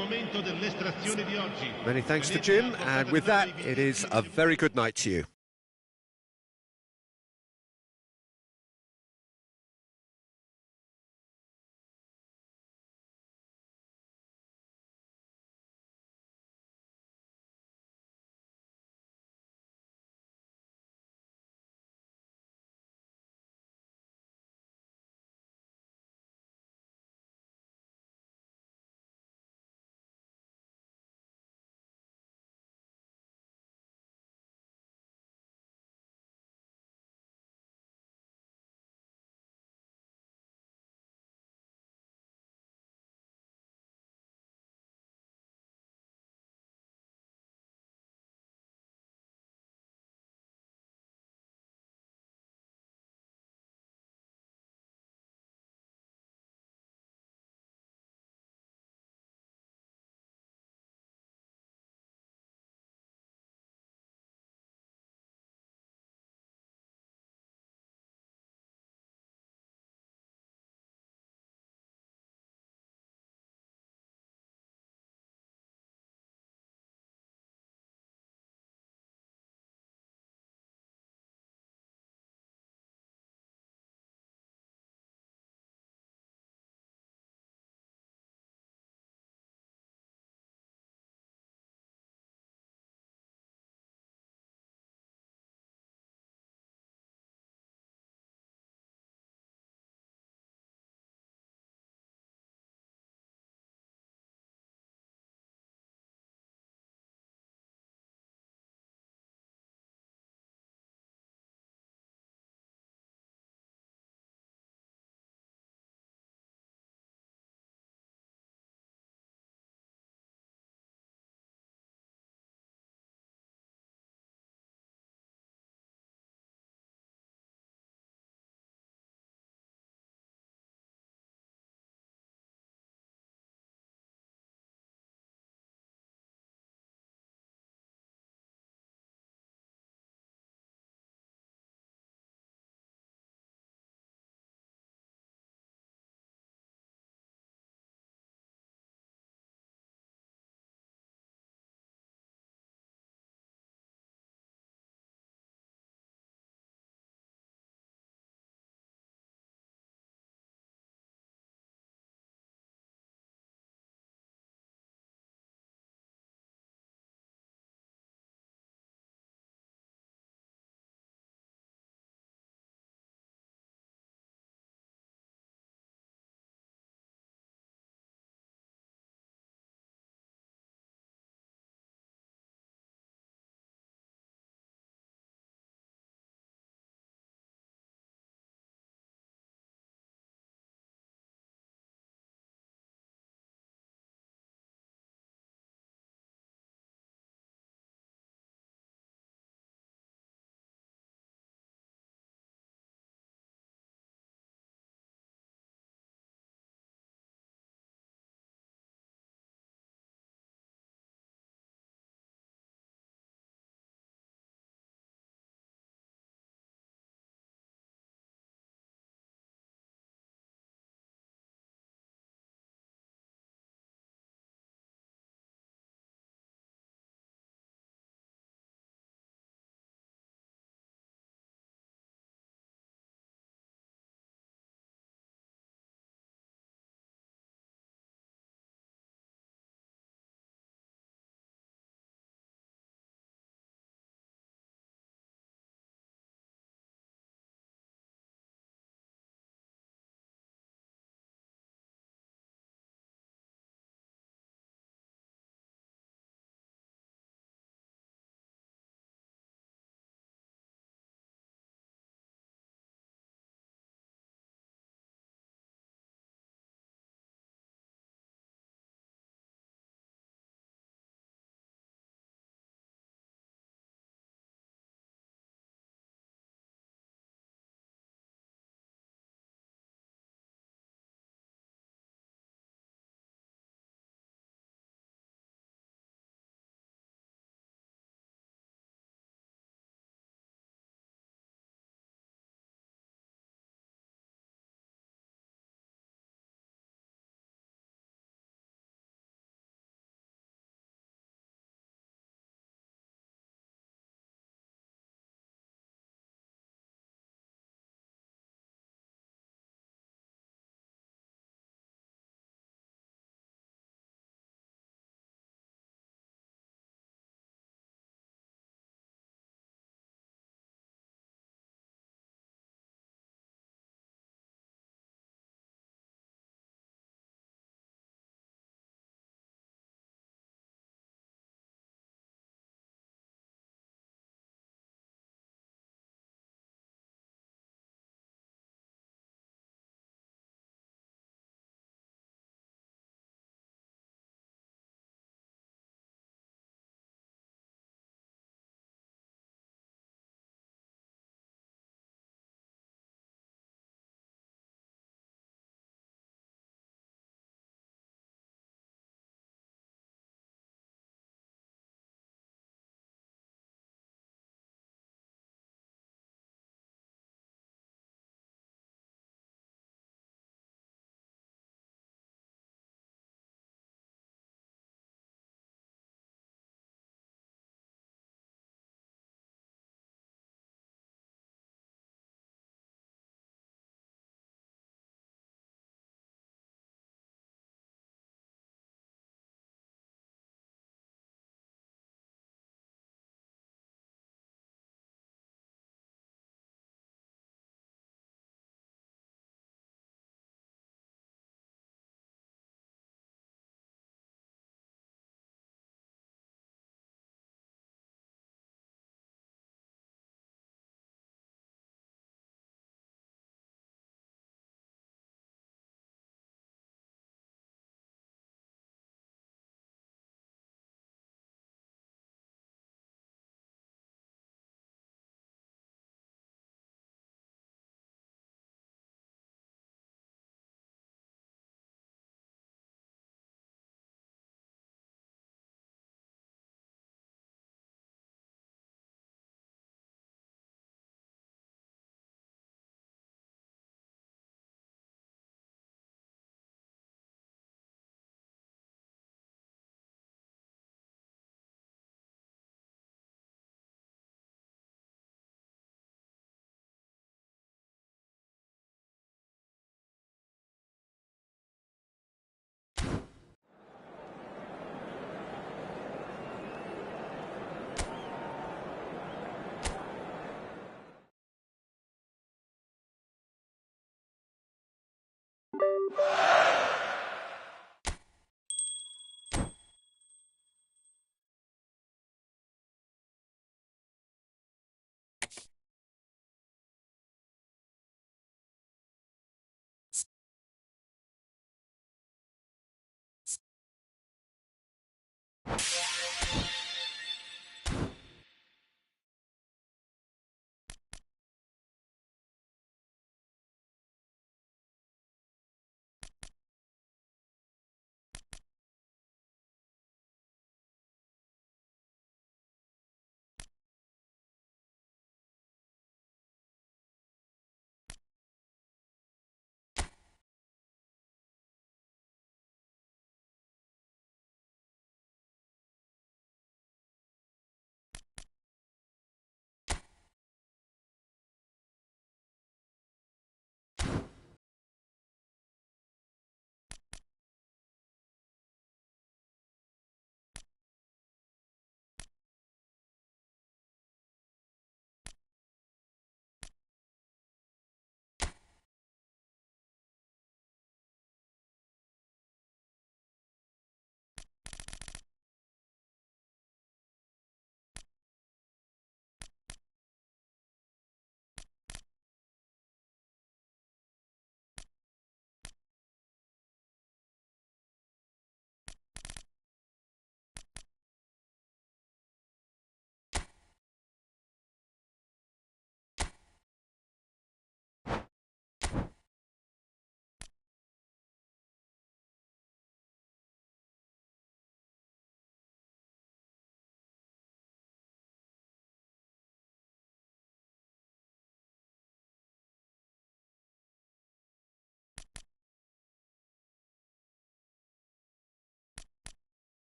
Many thanks to Jim, and with that, it is a very good night to you.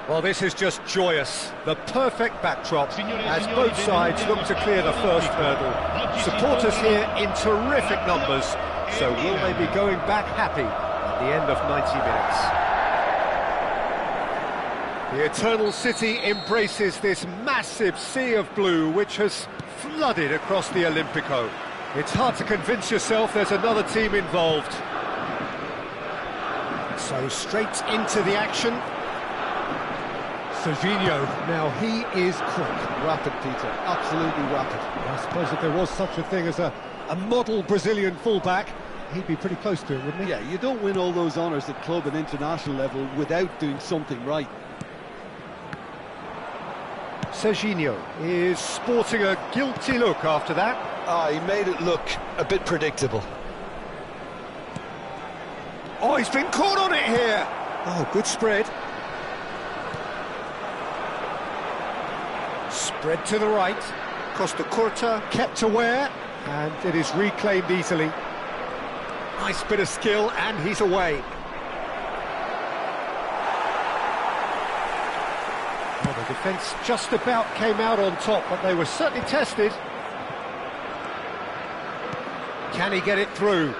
Well, this is just joyous. The perfect backdrop as both sides look to clear the first hurdle. Supporters here in terrific numbers, so will they be going back happy at the end of 90 minutes? The Eternal City embraces this massive sea of blue which has flooded across the Olympico. It's hard to convince yourself there's another team involved. So straight into the action. Serginho, now he is quick. Rapid, Peter, absolutely rapid. I suppose if there was such a thing as a model Brazilian fullback, he'd be pretty close to it, wouldn't he? Yeah, you don't win all those honours at club and international level without doing something right. Serginho is sporting a guilty look after that. He made it look a bit predictable. Oh, he's been caught on it here. Oh, good spread. Spread to the right. Costa Curta kept aware, and it is reclaimed easily. Nice bit of skill, and he's away. Well, the defence just about came out on top, but they were certainly tested. Can he get it through?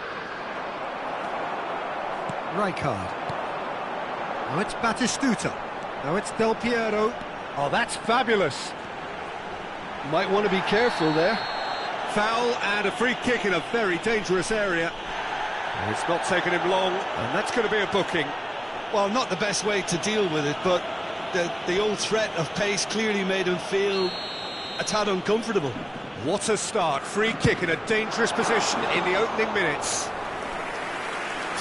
Rijkaard. Now it's Batistuta. Now it's Del Piero. Oh, that's fabulous. Might want to be careful there. Foul and a free kick in a very dangerous area. And it's not taken him long, and that's going to be a booking. Well, not the best way to deal with it, but the old threat of pace clearly made him feel a tad uncomfortable. What a start. Free kick in a dangerous position in the opening minutes.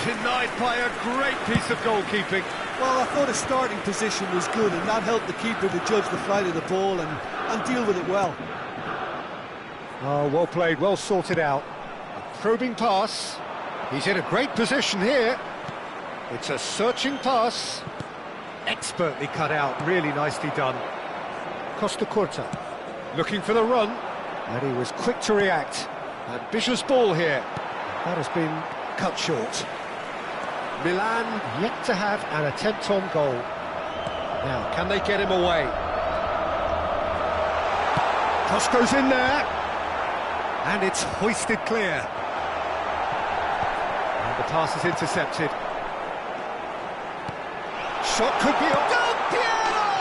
Denied by a great piece of goalkeeping. Well, I thought his starting position was good, and that helped the keeper to judge the flight of the ball and deal with it well. Oh, well played, well sorted out. A probing pass. He's in a great position here. It's a searching pass. Expertly cut out, really nicely done. Costa Curta looking for the run, and he was quick to react. Ambitious ball here. That has been cut short. Milan yet to have an attempt on goal. Now, can they get him away? Cross goes in there, and it's hoisted clear. And the pass is intercepted. Shot could be a Del Piero!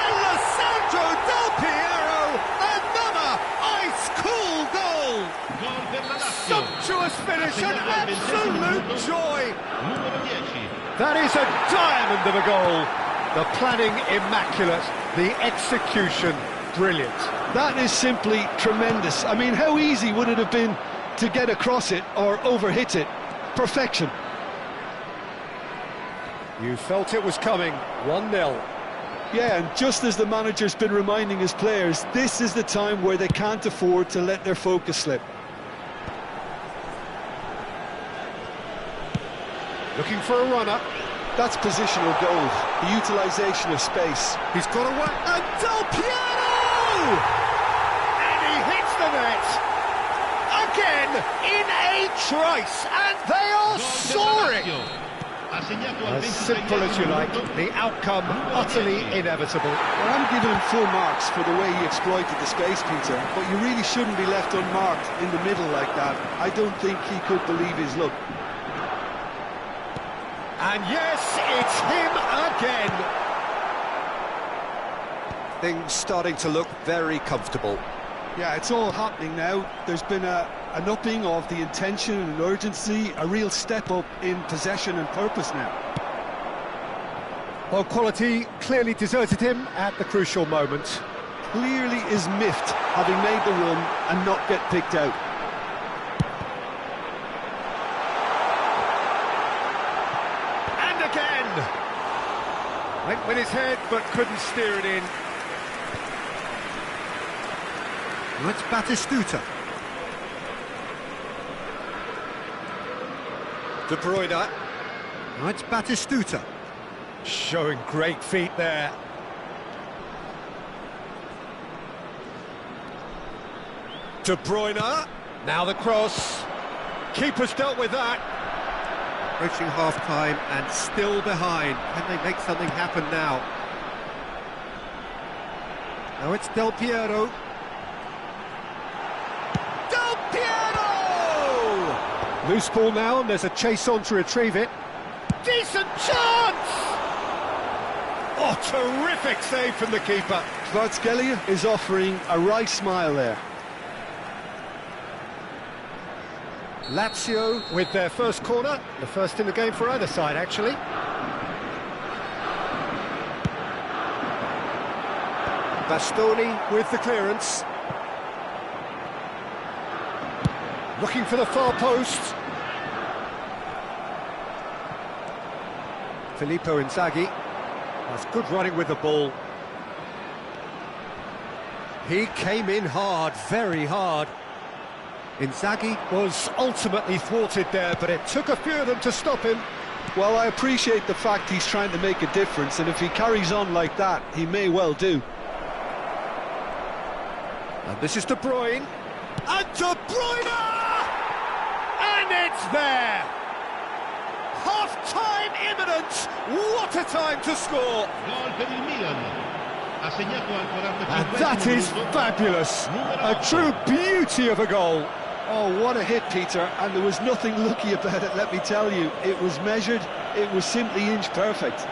Alessandro Del Piero! Another ice-cool goal! Sumptuous finish, an absolute joy! That is a diamond of a goal. The planning immaculate, the execution brilliant. That is simply tremendous. I mean, how easy would it have been to get across it or overhit it? Perfection. You felt it was coming, 1-0. Yeah, and just as the manager's been reminding his players, this is the time where they can't afford to let their focus slip. Looking for a runner. That's positional goal, the utilisation of space. He's got away, and Del Piero! And he hits the net! Again, in a trice, and they are soaring! As simple as you like, the outcome utterly inevitable. Well, I'm giving him full marks for the way he exploited the space, Peter, but you really shouldn't be left unmarked in the middle like that. I don't think he could believe his luck. And yes, it's him again. Things starting to look very comfortable. Yeah, it's all happening now. There's been an upping of the intention and urgency, a real step up in possession and purpose now. Well, quality clearly deserted him at the crucial moment. Clearly is miffed having made the run and not get picked out. And again! Went with his head but couldn't steer it in. That's Batistuta. De Bruyne. Now it's Batistuta. Showing great feet there. De Bruyne. Now the cross. Keeper's dealt with that. Approaching half-time and still behind. Can they make something happen now? Now it's Del Piero. Del Piero! Loose ball now, and there's a chase on to retrieve it. Decent chance! Oh, terrific save from the keeper. Kvaratskhelia is offering a wry smile there. Lazio with their first corner, the first in the game for either side, actually. Bastoni with the clearance. Looking for the far post. Filippo Inzaghi. That's good running with the ball. He came in hard, very hard. Inzaghi was ultimately thwarted there, but it took a few of them to stop him. Well, I appreciate the fact he's trying to make a difference, and if he carries on like that, he may well do. And this is De Bruyne. And De Bruyne! And it's there! Half-time imminent! What a time to score! Gol per il Milan. Ha segnato al 45esimo And that is minuto. fabulous! A true beauty of a goal! Oh, what a hit, Peter, and there was nothing lucky about it, let me tell you. It was measured, it was simply inch perfect.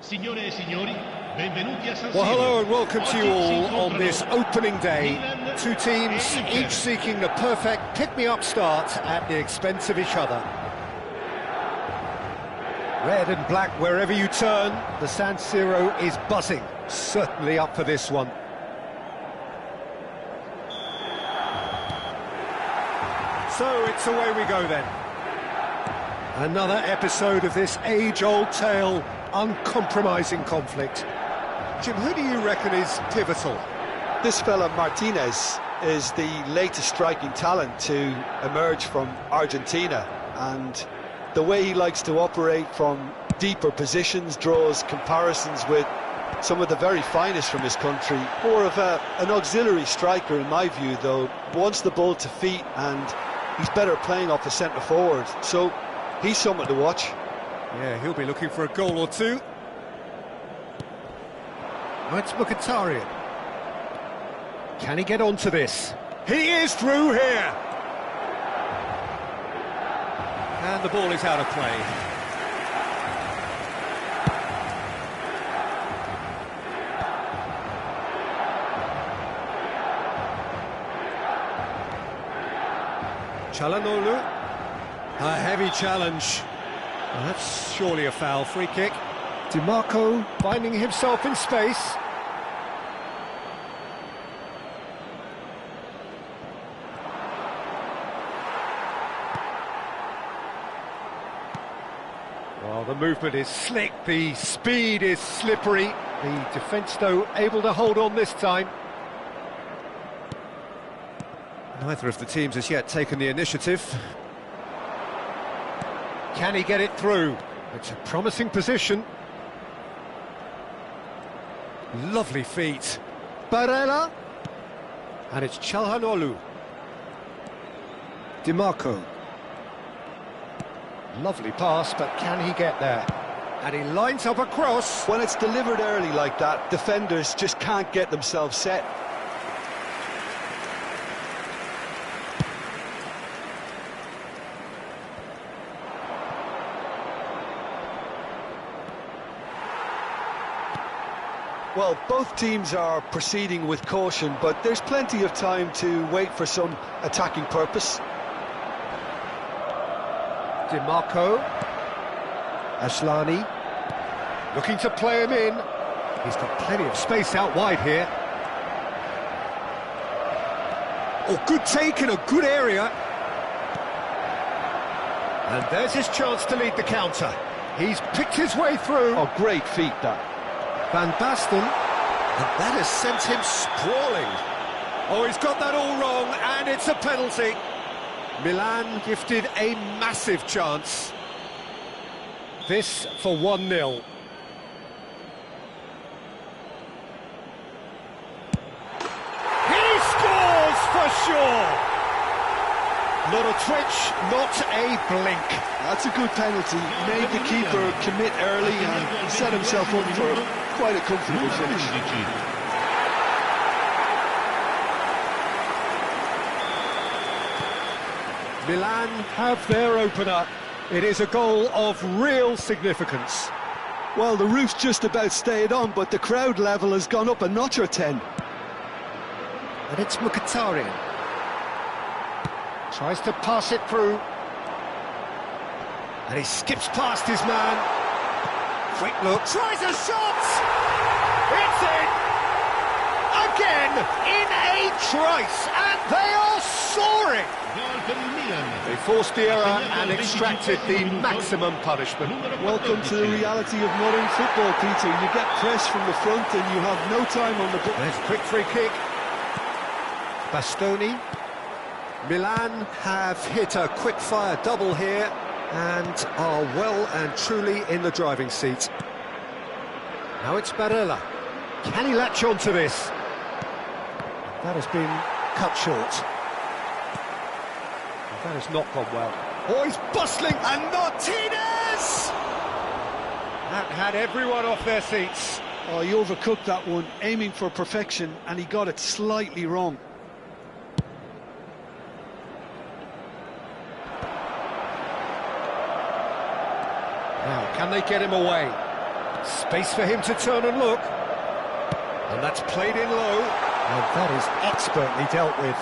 Signore e signori, benvenuti a San Well, Siro. hello and welcome to you Oggi si all on incontrano this opening day. Milan Two teams, e Inter. each seeking the perfect pick-me-up start at the expense of each other. Red and black wherever you turn, the San Siro is buzzing. Certainly up for this one. So it's away we go then. Another episode of this age-old tale, uncompromising conflict. Jim, who do you reckon is pivotal? This fella Martinez is the latest striking talent to emerge from Argentina, and the way he likes to operate from deeper positions draws comparisons with some of the very finest from his country. More of an auxiliary striker in my view, though. Wants the ball to feet, and he's better playing off the centre forward, so he's someone to watch. Yeah, he'll be looking for a goal or two. Now it's Mkhitaryan. Can he get onto this? He is through here! And the ball is out of play. Çalhanoğlu. A heavy challenge. Well, that's surely a foul. Free kick. DiMarco finding himself in space. Well, the movement is slick, the speed is slippery. The defence, though, able to hold on this time. Neither of the teams has yet taken the initiative. Can he get it through? It's a promising position. Lovely feet. Barella. And it's Çalhanoğlu. DiMarco. Lovely pass, but can he get there? And he lines up a cross. When it's delivered early like that, defenders just can't get themselves set. Well, both teams are proceeding with caution, but there's plenty of time to wait for some attacking purpose. DiMarco. Asllani. Looking to play him in. He's got plenty of space out wide here. Oh, good take in a good area. And there's his chance to lead the counter. He's picked his way through. Oh, great feat, that. Van Basten, and that has sent him sprawling. Oh, he's got that all wrong, and it's a penalty. Milan gifted a massive chance. This for 1-0. He scores for sure! Not a twitch, not a blink. That's a good penalty. Made the keeper commit early and set himself up for quite a comfortable finish. Milan have their opener. It is a goal of real significance. Well, the roof's just about stayed on, but the crowd level has gone up a notch or 10. And it's Mkhitaryan. Tries to pass it through. And he skips past his man. Quick look. Tries a shot! It's in! Again, in a trice, and they are soaring! They forced the error and extracted the maximum punishment. Welcome to the reality of modern football, Peter. You get pressed from the front and you have no time on the ball. There's a quick free kick. Bastoni. Milan have hit a quick-fire double here and are well and truly in the driving seat. Now it's Barella. Can he latch on to this? That has been cut short. That has not gone well. Oh, he's bustling, and Martinez! That had everyone off their seats. Oh, he overcooked that one, aiming for perfection, and he got it slightly wrong. Now, can they get him away? Space for him to turn and look. And that's played in low. And that is expertly dealt with.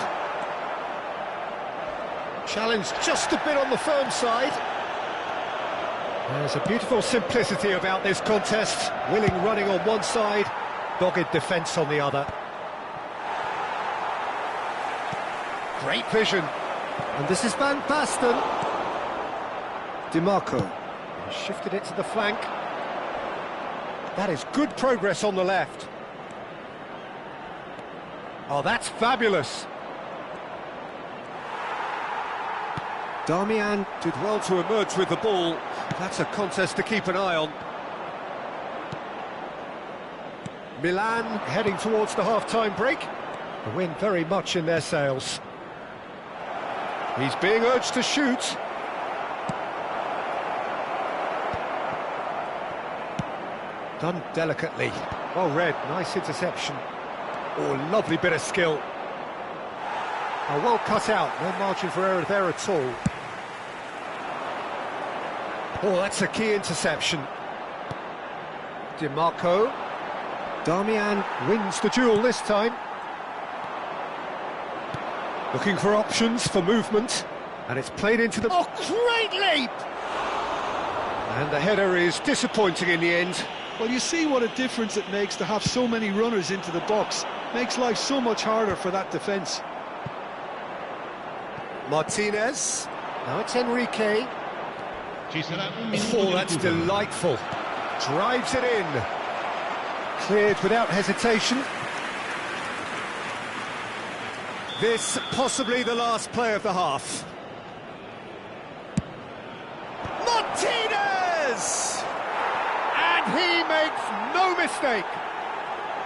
Challenge just a bit on the firm side. There's a beautiful simplicity about this contest. Willing running on one side, dogged defence on the other. Great vision. And this is Van Basten. DiMarco. Shifted it to the flank. That is good progress on the left. Oh, that's fabulous. Darmian did well to emerge with the ball. That's a contest to keep an eye on. Milan heading towards the half-time break. The wind very much in their sails. He's being urged to shoot. Done delicately. Well read, nice interception. Oh, lovely bit of skill. Oh, well cut out, no margin for error there at all. Oh, that's a key interception. DiMarco. Darmian wins the duel this time. Looking for options for movement. And it's played into the... Oh, great leap! And the header is disappointing in the end. Well, you see what a difference it makes to have so many runners into the box. Makes life so much harder for that defence. Martinez. Now it's Enrique. Oh, that's delightful. Drives it in. Cleared without hesitation. This possibly the last play of the half. Martinez! And he makes no mistake.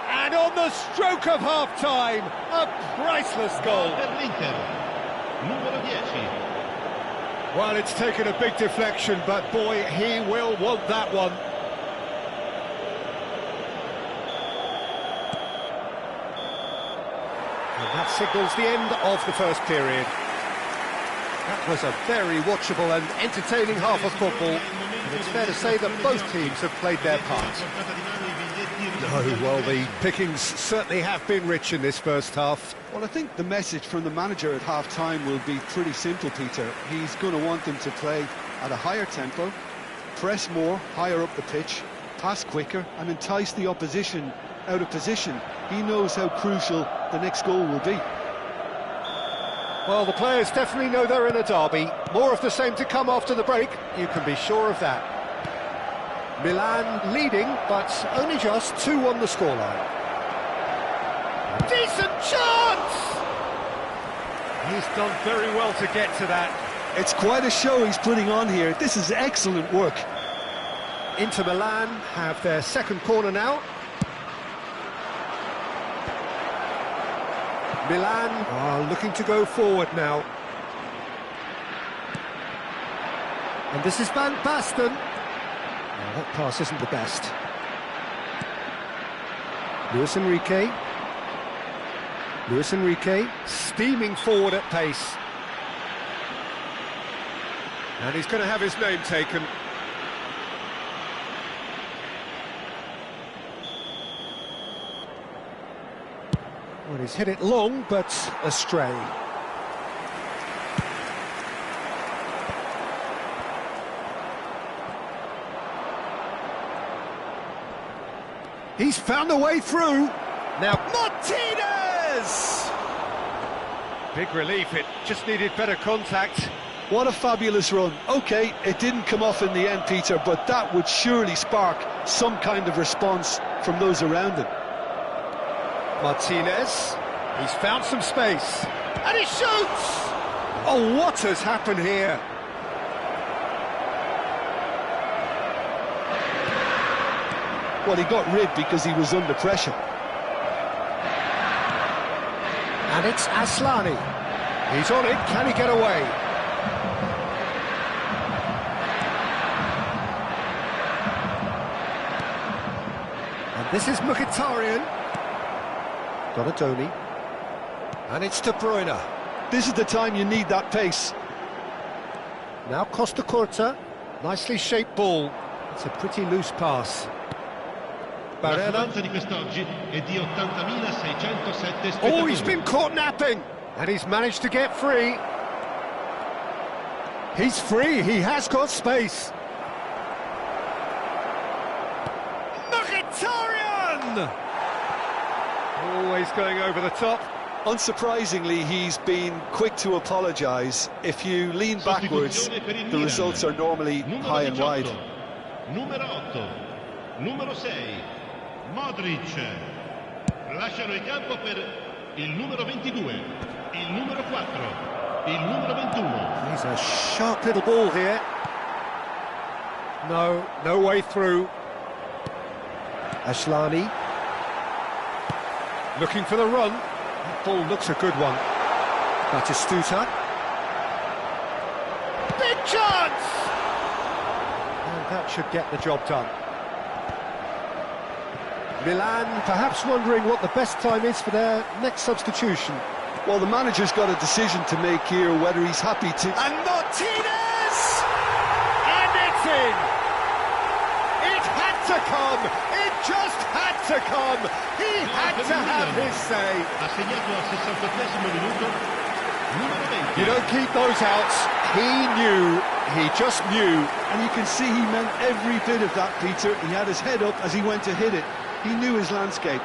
And on the stroke of half-time, a priceless goal. Well, it's taken a big deflection, but boy, he will want that one. And that signals the end of the first period. That was a very watchable and entertaining half of football, and it's fair to say that both teams have played their part. No, well, the pickings certainly have been rich in this first half. Well, I think the message from the manager at half-time will be pretty simple, Peter. He's going to want them to play at a higher tempo, press more, higher up the pitch, pass quicker, and entice the opposition out of position. He knows how crucial the next goal will be. Well, the players definitely know they're in a derby. More of the same to come after the break, you can be sure of that. Milan leading, but only just 2 on the scoreline. Decent chance! He's done very well to get to that. It's quite a show he's putting on here. This is excellent work. Inter Milan have their second corner now. Milan are looking to go forward now. And this is Van Basten. Oh, that pass isn't the best. Luis Enrique. Luis Enrique steaming forward at pace. And he's going to have his name taken. Well, he's hit it long, but astray. He's found a way through. Now, Martinez! Big relief, it just needed better contact. What a fabulous run. OK, it didn't come off in the end, Peter, but that would surely spark some kind of response from those around him. Martinez, he's found some space, and he shoots! Oh, what has happened here? Well, he got rid because he was under pressure. And it's Aslani. He's on it, can he get away? And this is Mkhitaryan. Donatoni. And it's De Bruyne. This is the time you need that pace. Now Costa Curta. Nicely shaped ball. It's a pretty loose pass. Barella. L'affluenza di quest'oggi è di 80.607 spettatori. Oh, he's been caught napping, and he's managed to get free. He's free, he has got space. Mkhitaryan! Always going over the top. Unsurprisingly, he's been quick to apologise. If you lean backwards, the results are normally high and wide. Numero 8, numero 6, Modric. Lasciano il campo per il numero 22, il numero 4, il numero 21. He's a sharp little ball here. No way through. Ashlani. Looking for the run. That ball looks a good one. Batistuta. Big chance! And that should get the job done. Milan perhaps wondering what the best time is for their next substitution. Well, the manager's got a decision to make here, whether he's happy to... And Martinez! And it's in! It had to come! It just had to come! He had to have his say! Ha segnato al 68esimo minuto, numero 20. You don't keep those outs. He knew, he just knew. And you can see he meant every bit of that, Peter. He had his head up as he went to hit it. He knew his landscape.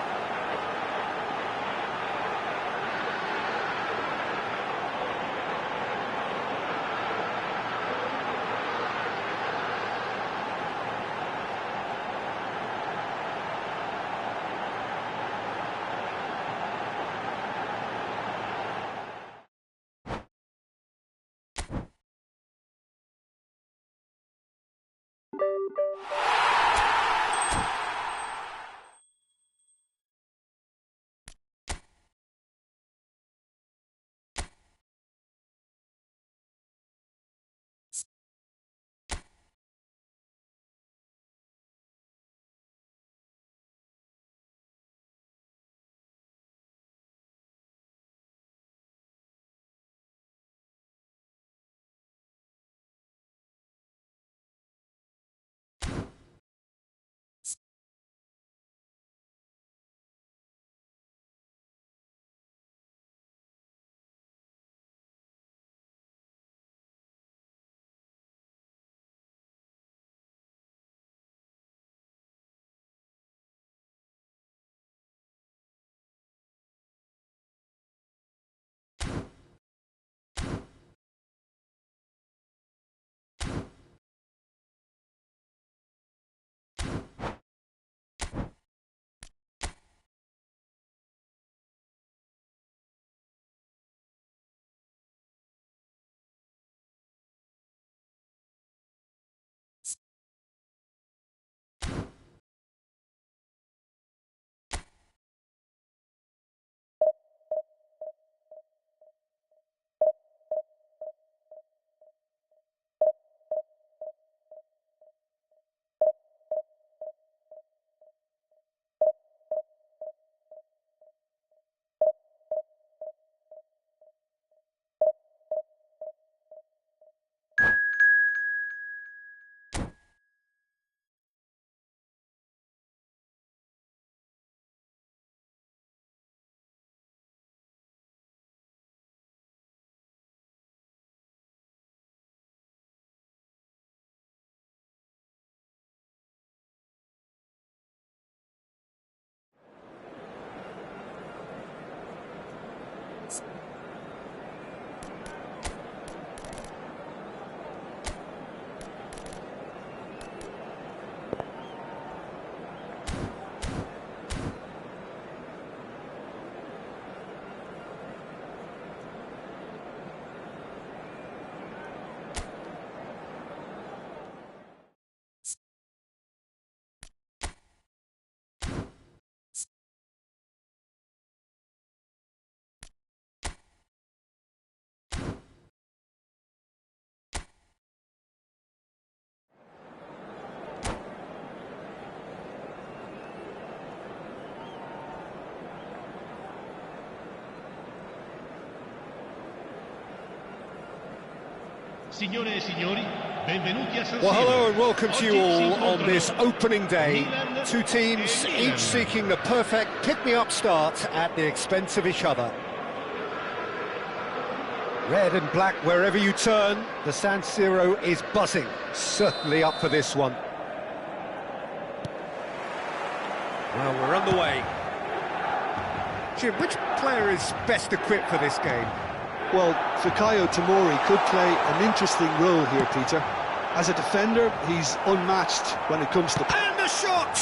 Signore e signori, Benvenuti a San Well, Siro. hello and welcome to you Oggi si all on incontrano this opening day. Milan Two teams, e Milan. each seeking the perfect pick-me-up start at the expense of each other. Red and black wherever you turn, the San Siro is buzzing. Certainly up for this one. Well, we're underway. Jim, which player is best equipped for this game? Well, Fikayo Tomori could play an interesting role here, Peter. As a defender, he's unmatched when it comes to... And the shot!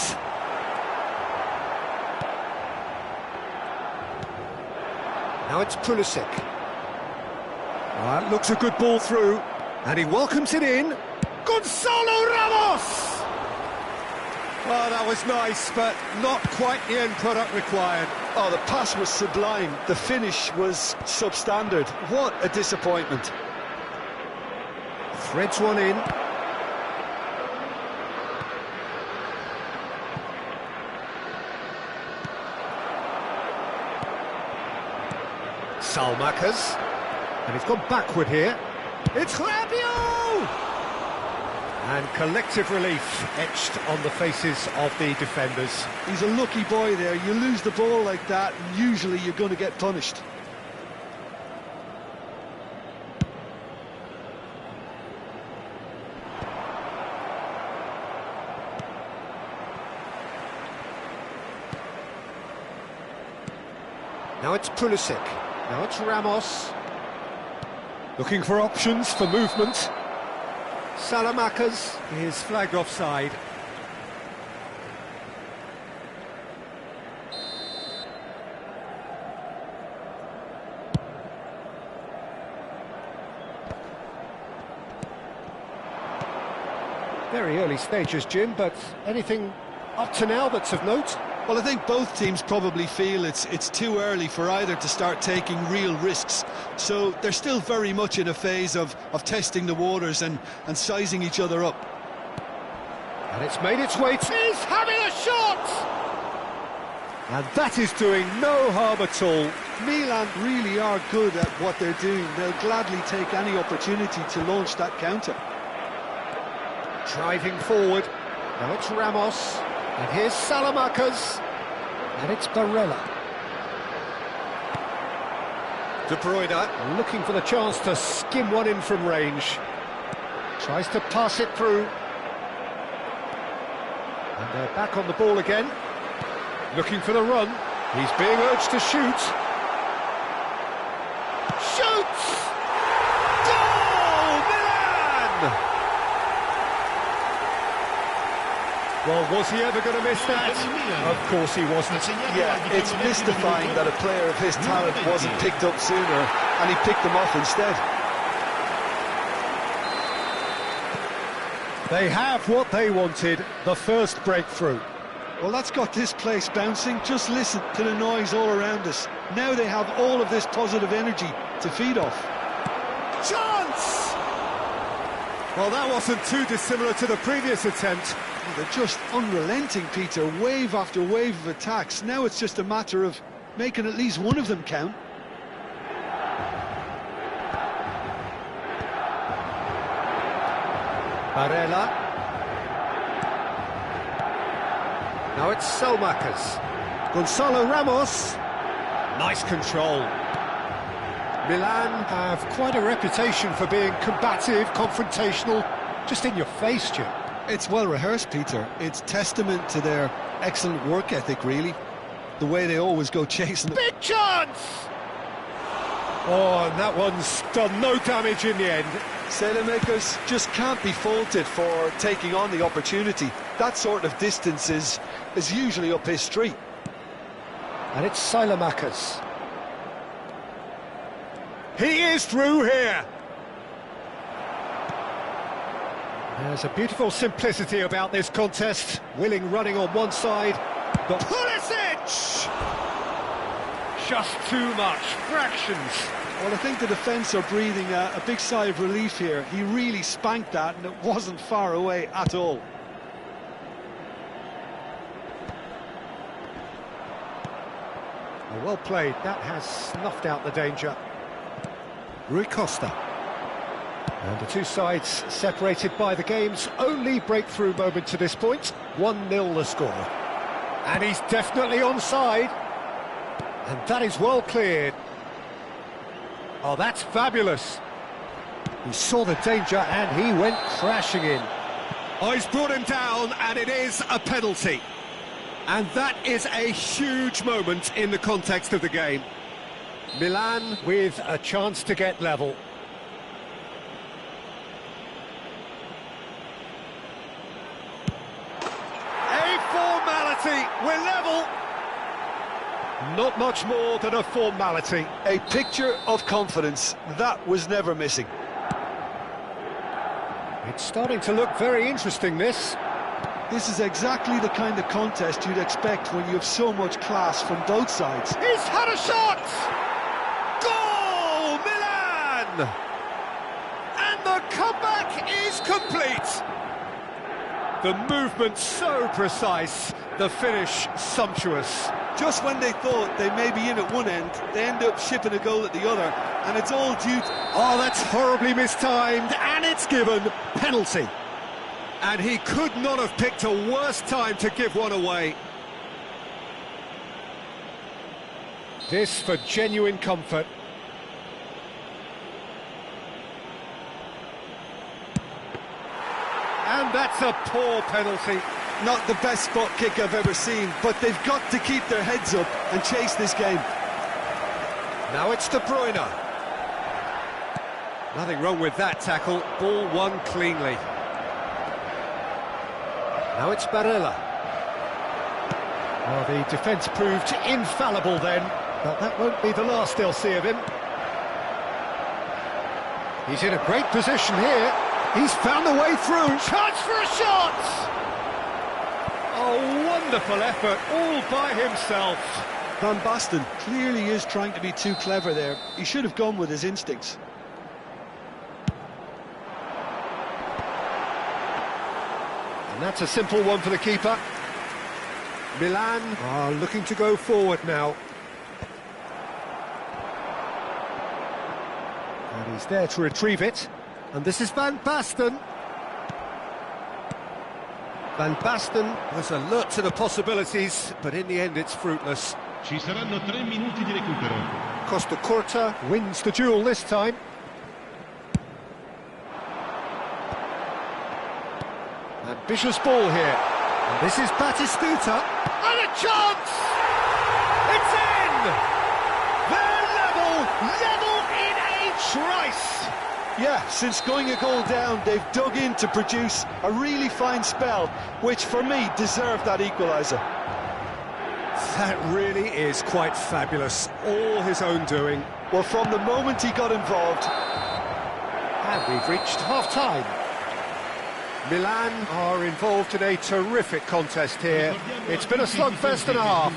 Now it's Pulisic. That looks a good ball through, and he welcomes it in. Gonzalo Ramos! Oh, that was nice, but not quite the end product required. Oh, the pass was sublime. The finish was substandard. What a disappointment. Threads one in. Salmakas. And he's gone backward here. It's Rabiot! And collective relief etched on the faces of the defenders. He's a lucky boy there. You lose the ball like that, and usually you're going to get punished. Now it's Pulisic. Now it's Ramos. Looking for options for movement. Salamakas is flagged offside. Very early stages, Jim, but anything up to now that's of note? Well, I think both teams probably feel it's too early for either to start taking real risks. So they're still very much in a phase of testing the waters and sizing each other up. And it's made its way to... He's having a shot! And that is doing no harm at all. Milan really are good at what they're doing. They'll gladly take any opportunity to launch that counter. Driving forward. Now it's Ramos. And here's Salamakas. And it's Barella. De Bruyne looking for the chance to skim one in from range. Tries to pass it through. And they're back on the ball again. Looking for the run. He's being urged to shoot. Shoots! Goal! Milan! Well, was he ever going to miss that? Of course he wasn't. Yeah, it's mystifying that a player of his talent wasn't picked up sooner, and he picked them off instead. They have what they wanted, the first breakthrough. Well, that's got this place bouncing. Just listen to the noise all around us. Now they have all of this positive energy to feed off. Chance! Well, that wasn't too dissimilar to the previous attempt. They're just unrelenting, Peter. Wave after wave of attacks. Now it's just a matter of making at least one of them count. Barella. Now it's Salmakas. Gonzalo Ramos. Nice control. Milan have quite a reputation for being combative, confrontational, just in your face, Jim. It's well rehearsed, Peter. It's testament to their excellent work ethic, really. The way they always go chasing... Big chance! Oh, and that one's done no damage in the end. Saelemaekers just can't be faulted for taking on the opportunity. That sort of distance is usually up his street. And it's Salamakas. He is through here. There's a beautiful simplicity about this contest. Willing running on one side. Got Pulisic! Just too much. Fractions. Well, I think the defence are breathing a big sigh of relief here. He really spanked that, and it wasn't far away at all. Well played. That has snuffed out the danger. Rui Costa. And the two sides separated by the game's only breakthrough moment to this point. 1-0 the score. And he's definitely onside. And that is well cleared. Oh, that's fabulous. He saw the danger and he went crashing in. Oh, he's brought him down and it is a penalty. And that is a huge moment in the context of the game. Milan with a chance to get level. A formality, we're level. Not much more than a formality. A picture of confidence, that was never missing. It's starting to look very interesting, this. This is exactly the kind of contest you'd expect when you have so much class from both sides. He's had a shot! Goal, Milan! And the comeback is complete. The movement so precise, the finish sumptuous. Just when they thought they may be in at one end, they end up shipping a goal at the other, and it's all due to... Oh, that's horribly mistimed, and it's given penalty. And he could not have picked a worse time to give one away. This for genuine comfort. And that's a poor penalty. Not the best spot kick I've ever seen, but they've got to keep their heads up and chase this game. Now it's De Bruyne. Nothing wrong with that tackle, ball won cleanly. Now it's Barella. Well, the defence proved infallible then, but that won't be the last they'll see of him. He's in a great position here. He's found a way through. Chance for a shot! Oh, wonderful effort, all by himself. Van Basten clearly is trying to be too clever there. He should have gone with his instincts. And that's a simple one for the keeper. Milan are looking to go forward now. And he's there to retrieve it. And this is Van Basten. Van Basten was alert to the possibilities, but in the end it's fruitless. Ci saranno 3 minuti di recupero. Costa Curta wins the duel this time. Ambitious ball here. And this is Batistuta. And a chance! It's in! They're level in a trice! Yeah, since going a goal down, they've dug in to produce a really fine spell, which for me deserved that equaliser. That really is quite fabulous, all his own doing. Well, from the moment he got involved... And we've reached half-time. Milan are involved in a terrific contest here. It's been a slugfest and a half.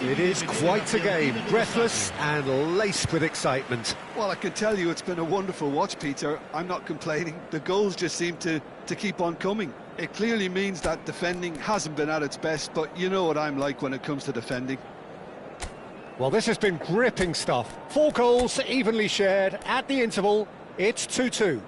It is quite a game, breathless and laced with excitement. Well, I can tell you it's been a wonderful watch, Peter. I'm not complaining. The goals just seem to keep on coming. It clearly means that defending hasn't been at its best, but you know what I'm like when it comes to defending. Well, this has been gripping stuff. 4 goals evenly shared at the interval. It's 2-2.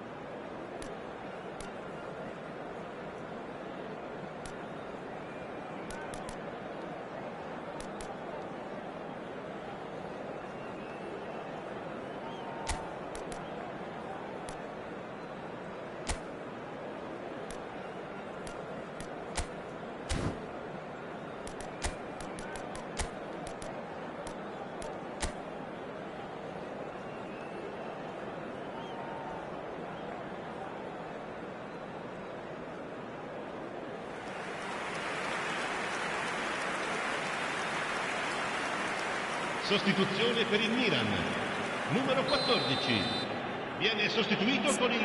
Sostituzione per il Milan, numero 14, viene sostituito con il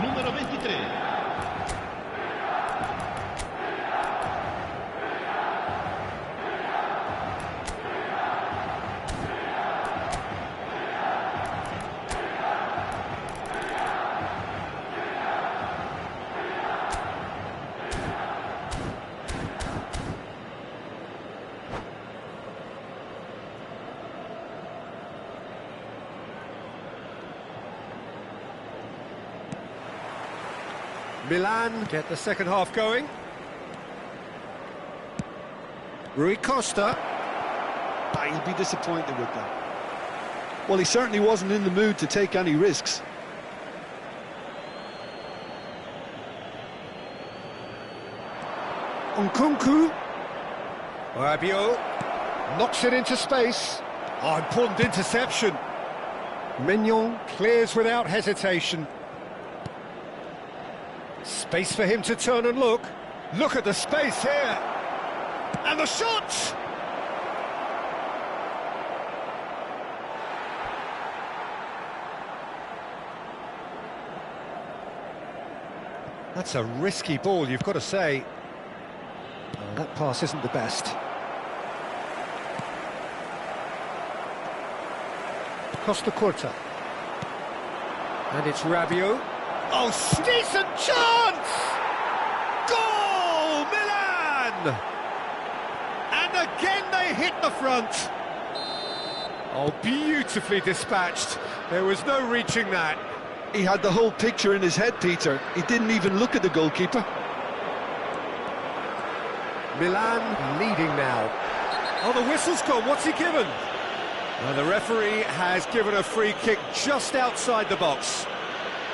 numero 23. Milan get the second half going. Rui Costa. He'll be disappointed with that. Well, he certainly wasn't in the mood to take any risks. Nkunku. Rabiot knocks it into space. Oh, important interception. Mignon clears without hesitation. Space for him to turn and look. Look at the space here. And the shot! That's a risky ball, you've got to say. That pass isn't the best. Costa Curta. And it's Rabiot. Oh, decent chance! Goal, Milan! And again they hit the front. Oh, beautifully dispatched. There was no reaching that. He had the whole picture in his head, Peter. He didn't even look at the goalkeeper. Milan leading now. Oh, the whistle's gone. What's he given? Well, the referee has given a free kick just outside the box.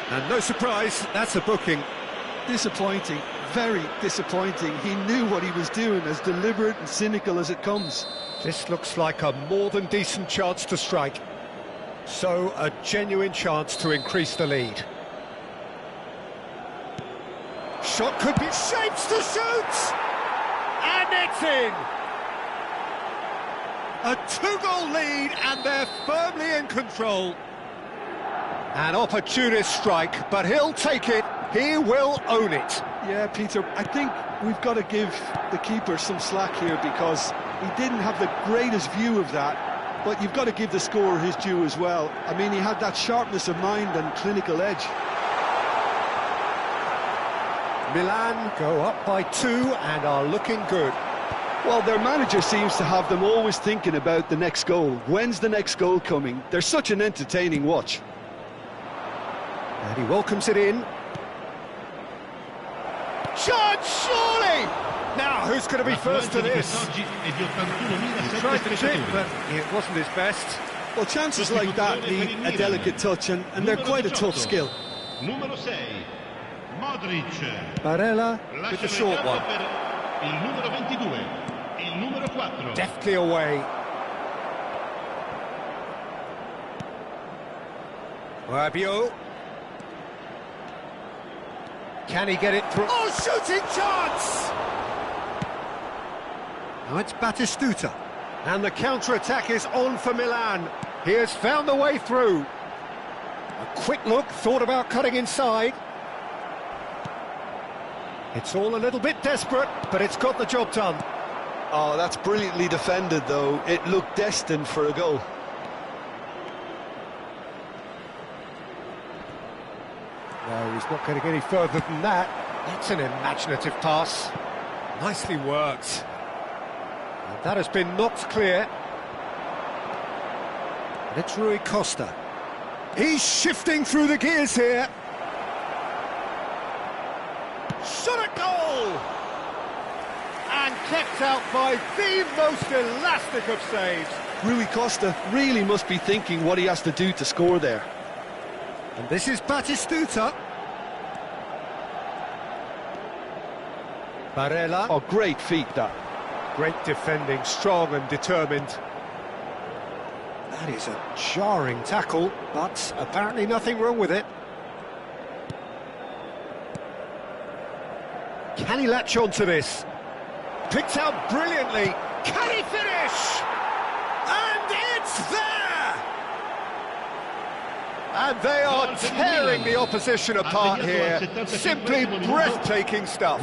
And no surprise, that's a booking. Disappointing, very disappointing. He knew what he was doing, as deliberate and cynical as it comes. This looks like a more than decent chance to strike. So, a genuine chance to increase the lead. Shot could be shapes to shoot! And it's in! A two-goal lead, and they're firmly in control. An opportunist strike, but he'll take it. He will own it. Yeah, Peter, I think we've got to give the keeper some slack here, because he didn't have the greatest view of that. But you've got to give the scorer his due as well. I mean, he had that sharpness of mind and clinical edge. Milan go up by 2 and are looking good. Well, their manager seems to have them always thinking about the next goal. When's the next goal coming? They're such an entertaining watch. And he welcomes it in. Chance, surely! Now, who's going to be first to this? He tried to chip, but it wasn't his best. Well, chances like that need a delicate touch, and they're quite a tough skill. Numero 6, Modric. Barella with the short one. Il numero 22, il numero 4. Deftly away. Rabiot. Can he get it through? Oh, shooting chance! Now it's Batistuta. And the counter-attack is on for Milan. He has found the way through. A quick look, thought about cutting inside. It's all a little bit desperate, but it's got the job done. Oh, that's brilliantly defended, though. It looked destined for a goal. No, he's not going to get any further than that. That's an imaginative pass. Nicely worked. And that has been knocked clear. And it's Rui Costa. He's shifting through the gears here. Shot at goal! And kept out by the most elastic of saves. Rui Costa really must be thinking what he has to do to score there. And this is Batistuta. Barella. Oh, great feat, that. Great defending, strong and determined. That is a jarring tackle, but apparently nothing wrong with it. Can he latch on to this? Picked out brilliantly. Can he finish? And it's there! And they are tearing the opposition apart here. Simply breathtaking stuff.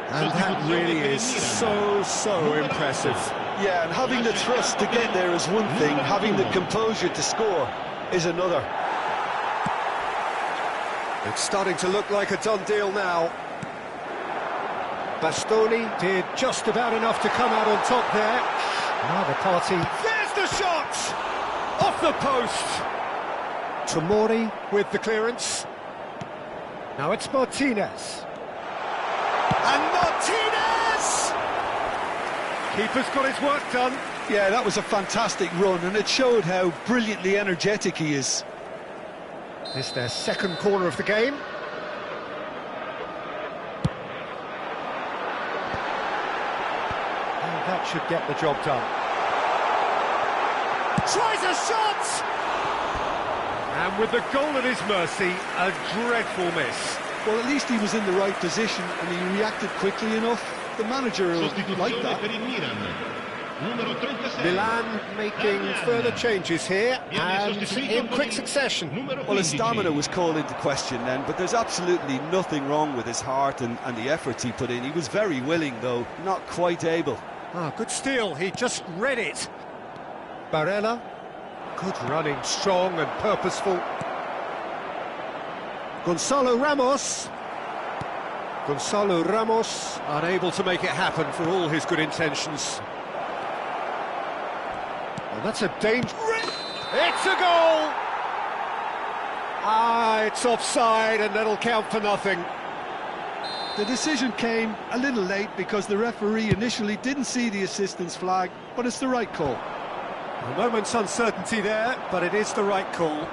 And that really is so impressive. Yeah, and having the trust to get there is one thing, having the composure to score is another. It's starting to look like a done deal now. Bastoni did just about enough to come out on top there. Now the party... There's the shot! Off the post! Tomori with the clearance. Now it's Martinez. And Martinez! Keeper's got his work done. Yeah, that was a fantastic run, and it showed how brilliantly energetic he is. This their second corner of the game. And that should get the job done. Tries a shot! And with the goal at his mercy, a dreadful miss. Well, at least he was in the right position and he reacted quickly enough. The manager liked that. Milan making further changes here and in quick succession. Well, his stamina was called into question then, but there's absolutely nothing wrong with his heart and the efforts he put in. He was very willing, though not quite able. Good steal, he just read it. Barella, good running, strong and purposeful. Gonzalo Ramos, unable to make it happen for all his good intentions. Well, that's a danger. It's a goal! It's offside and that'll count for nothing. The decision came a little late because the referee initially didn't see the assistance flag, but it's the right call. A moment's uncertainty there, but it is the right call.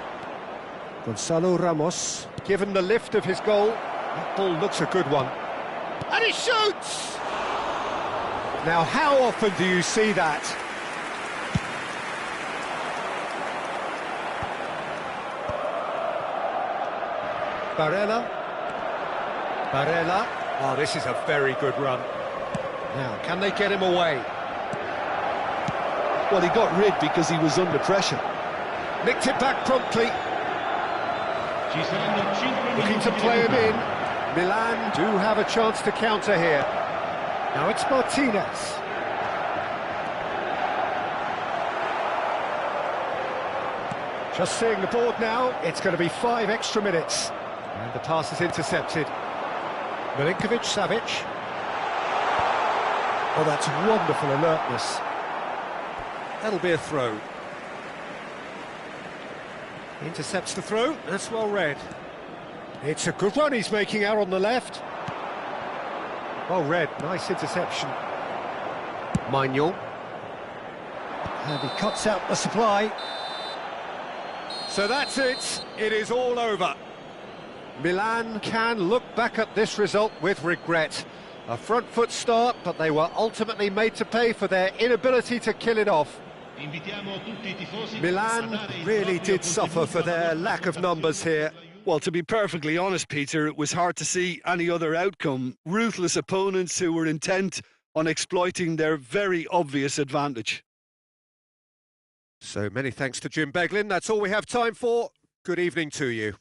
Gonzalo Ramos, given the lift of his goal, that ball looks a good one. And he shoots! Now, how often do you see that? Barella. Oh, this is a very good run. Now, can they get him away? Well, he got rid because he was under pressure. Nicked it back promptly. Looking to play him in. Milan do have a chance to counter here. Now it's Martinez. Just seeing the board now, it's going to be 5 extra minutes. And the pass is intercepted. Milinkovic-Savic. Oh, that's wonderful alertness. That'll be a throw. Intercepts the throw, that's well read. It's a good run he's making out on the left. Well read, nice interception. Manuel. And he cuts out the supply. So that's it, it is all over. Milan can look back at this result with regret. A front foot start, but they were ultimately made to pay for their inability to kill it off. Milan really did suffer for their lack of numbers here. Well, to be perfectly honest, Peter, it was hard to see any other outcome. Ruthless opponents who were intent on exploiting their very obvious advantage. So many thanks to Jim Beglin. That's all we have time for. Good evening to you.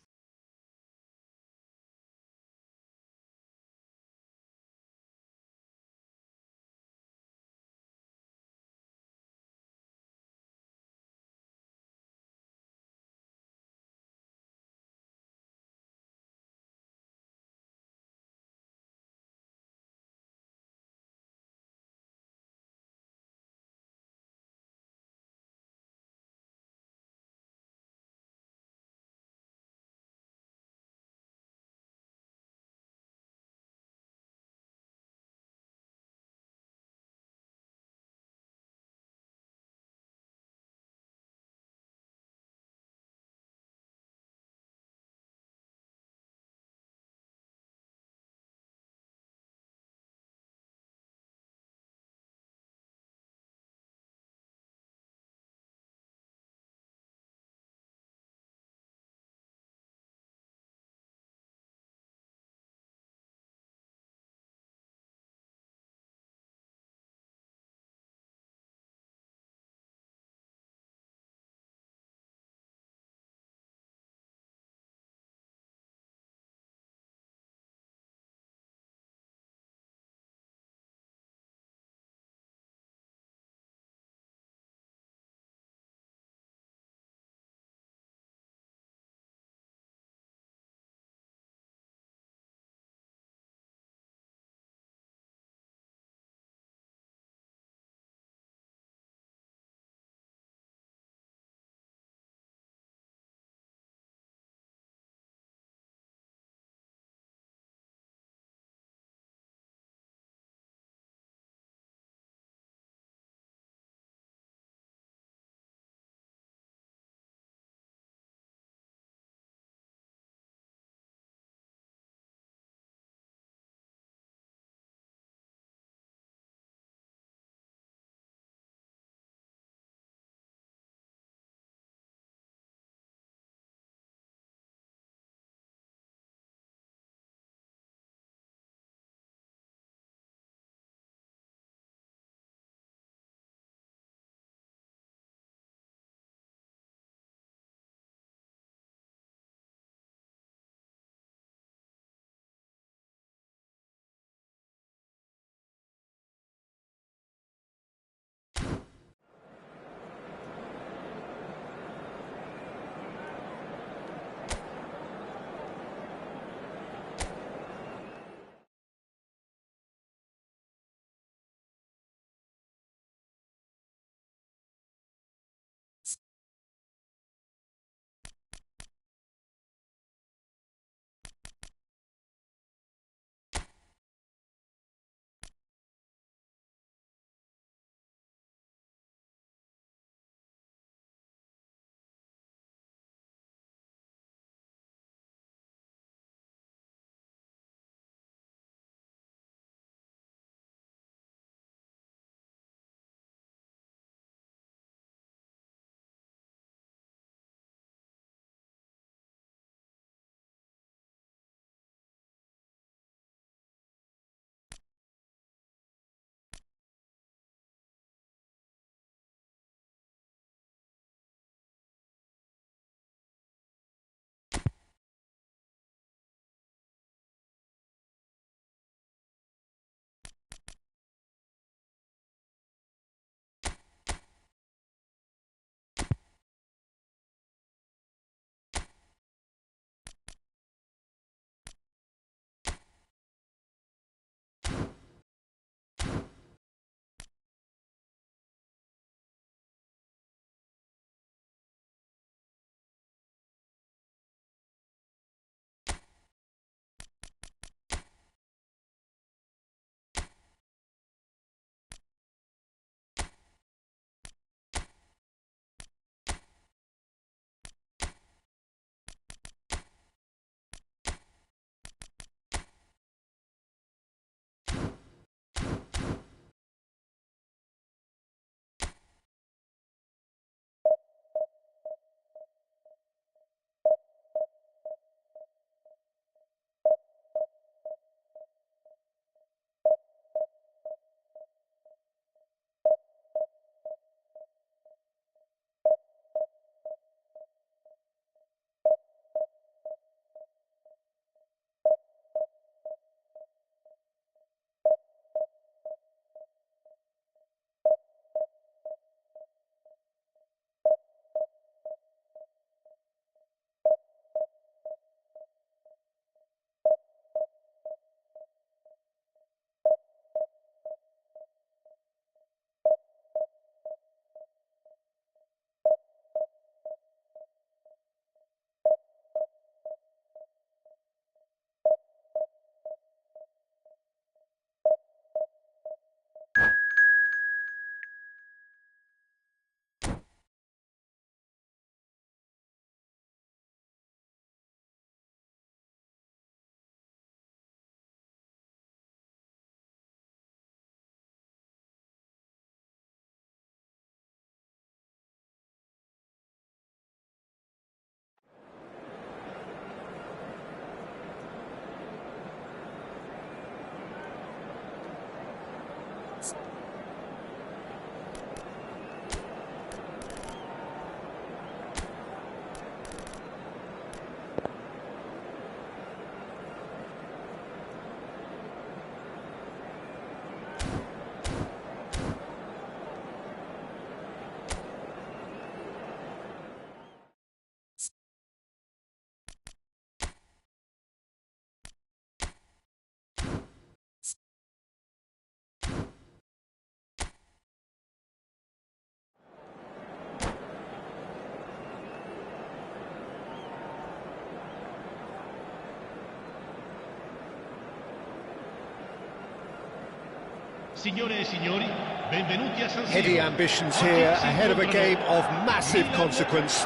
Signore e signori, benvenuti a San Siro. Heady ambitions here, ahead of a game of massive consequence.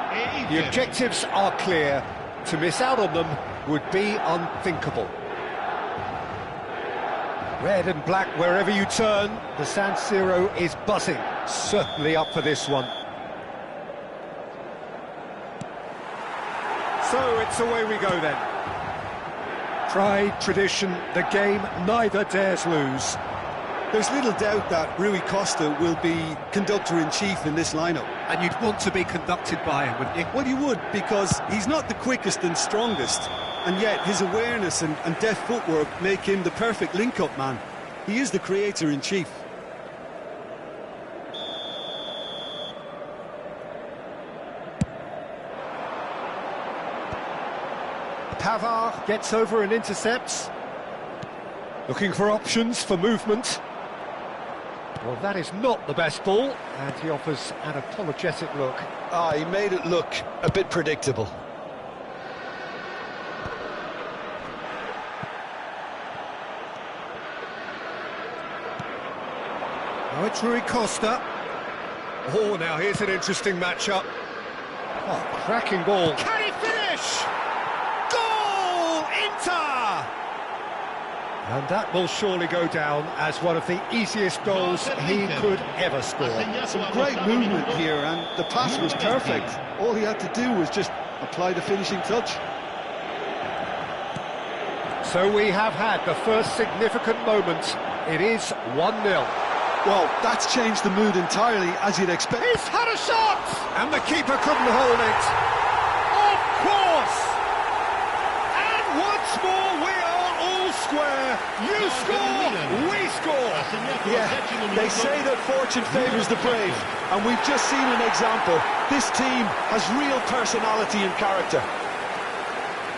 The objectives are clear. To miss out on them would be unthinkable. Red and black wherever you turn, the San Siro is buzzing. Certainly up for this one. So it's away we go then. Pride, tradition, the game neither dares lose. There's little doubt that Rui Costa will be conductor-in-chief in this lineup. And you'd want to be conducted by him, wouldn't you? Well, you would, because he's not the quickest and strongest, and yet his awareness and deft footwork make him the perfect link-up man. He is the creator-in-chief. Pavard gets over and intercepts. Looking for options for movement. Well, that is not the best ball, and he offers an apologetic look. He made it look a bit predictable. Now it's Rui Costa. Oh, now here's an interesting matchup. Oh, cracking ball. Can he finish? Goal! Inter! And that will surely go down as one of the easiest goals he could ever score. Some great movement here, and the pass was perfect. All he had to do was just apply the finishing touch. So we have had the first significant moment. It is 1-0. Well, that's changed the mood entirely, as you'd expect. He's had a shot! And the keeper couldn't hold it. Of course! And once more we are all square. You score, we score. Yeah, they say that fortune favours the brave, and we've just seen an example. This team has real personality and character.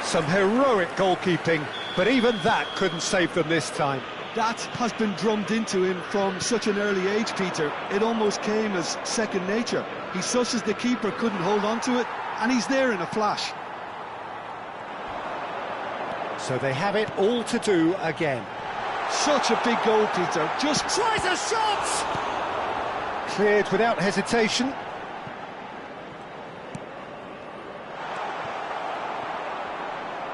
Some heroic goalkeeping, but even that couldn't save them this time. That has been drummed into him from such an early age, Peter. It almost came as second nature. He susses the keeper couldn't hold on to it, and he's there in a flash. So they have it all to do again. Such a big goal, Peter. Just tries a shot! Cleared without hesitation.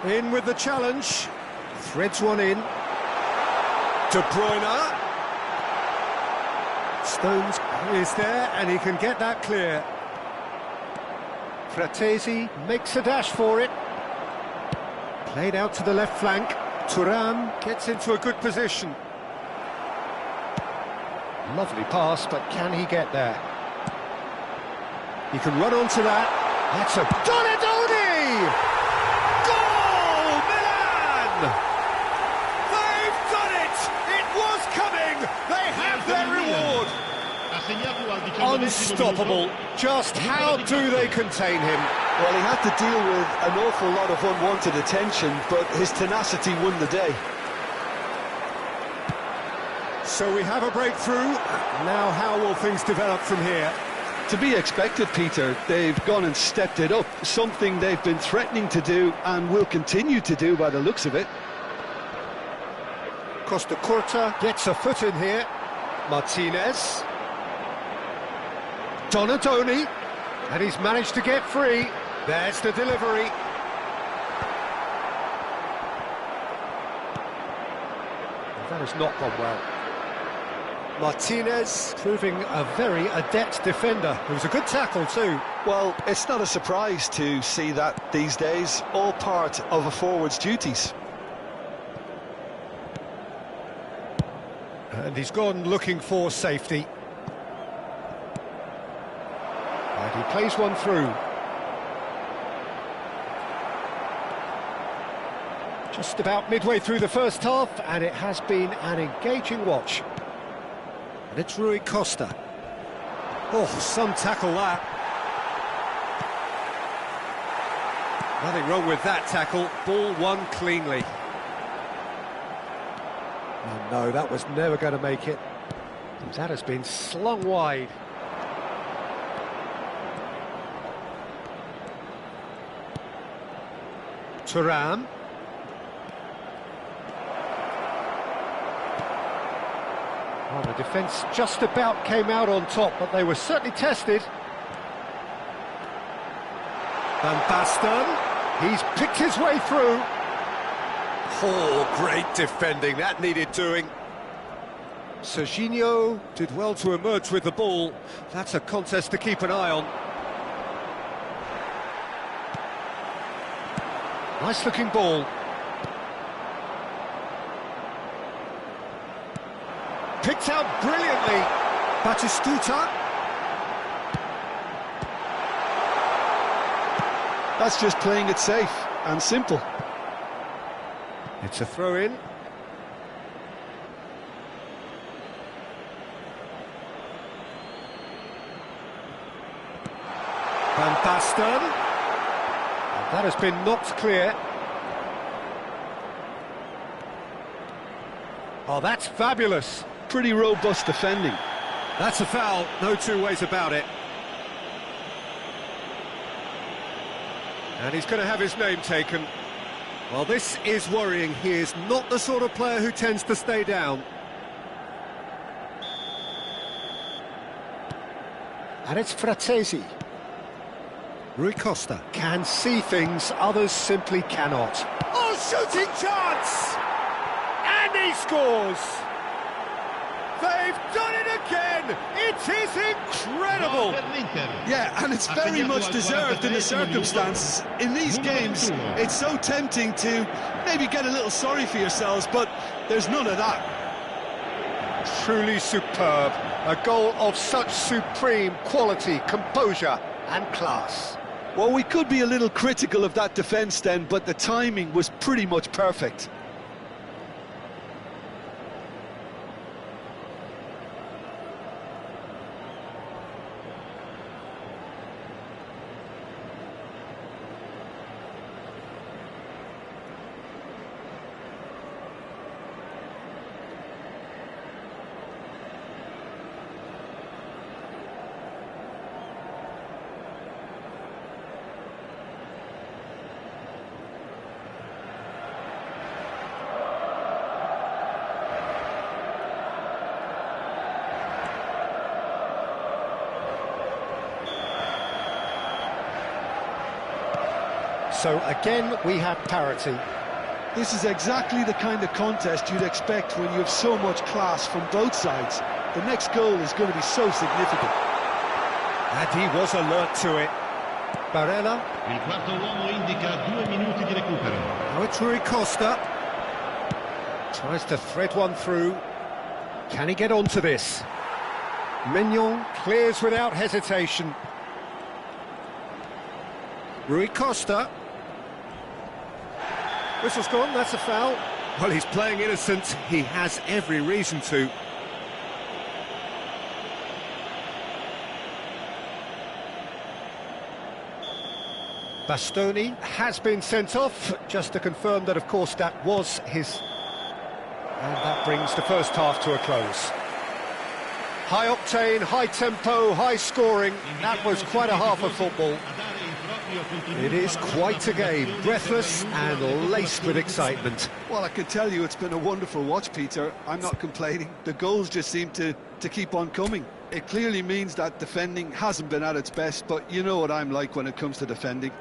In with the challenge. Threads one in. De Bruyne. Stones is there, and he can get that clear. Fratesi makes a dash for it. Played out to the left flank. Thuram gets into a good position. Lovely pass, but can he get there? He can run onto that. That's a Donadoni! Goal, Milan! They've done it! It was coming! They have their reward! Unstoppable. Just how do they contain him? Well, he had to deal with an awful lot of unwanted attention, but his tenacity won the day. So we have a breakthrough. Now how will things develop from here? to be expected, Peter. They've gone and stepped it up, something they've been threatening to do and will continue to do by the looks of it. Costa Curta gets a foot in here. Martinez. Donadoni. And he's managed to get free. There's the delivery. That has not gone well. Martinez proving a very adept defender. It was a good tackle too. Well, it's not a surprise to see that these days, all part of a forward's duties. And he's gone looking for safety. And he plays one through. Just about midway through the first half, and it has been an engaging watch. And it's Rui Costa. Oh, some tackle that. Nothing wrong with that tackle. Ball won cleanly. Oh no, that was never going to make it. That has been slung wide. Thuram. Well, the defence just about came out on top, but they were certainly tested. Van Basten, he's picked his way through. Oh, great defending, that needed doing. Serginho did well to emerge with the ball. That's a contest to keep an eye on. Nice looking ball. Picked out brilliantly. Batistuta. That's just playing it safe and simple. It's a throw-in. Van Basten. And that has been knocked clear. Oh, that's fabulous. Pretty robust defending. That's a foul, no two ways about it. And he's going to have his name taken. Well, this is worrying. He is not the sort of player who tends to stay down. And it's Frattesi. Rui Costa can see things others simply cannot. Oh, shooting chance! And he scores! They've done it again! It is incredible! Yeah, and it's very much deserved in the circumstances. In these games, it's so tempting to maybe get a little sorry for yourselves, but there's none of that. Truly superb. A goal of such supreme quality, composure and class. Well, we could be a little critical of that defence then, but the timing was pretty much perfect. So again, we have parity. This is exactly the kind of contest you'd expect when you have so much class from both sides. The next goal is going to be so significant. And he was alert to it. Barella. Il quarto uomo indica 2 minuti di recupero. Now it's Rui Costa. Tries to thread one through. Can he get onto this? Mignon clears without hesitation. Rui Costa. Whistle's gone, that's a foul. Well, he's playing innocent. He has every reason to. Bastoni has been sent off, just to confirm that, of course, that was his... And that brings the first half to a close. High octane, high tempo, high scoring. That was quite a half of football. It is quite a game, breathless and laced with excitement. Well, I can tell you it's been a wonderful watch, Peter. I'm not complaining. The goals just seem to keep on coming. It clearly means that defending hasn't been at its best, but you know what I'm like when it comes to defending.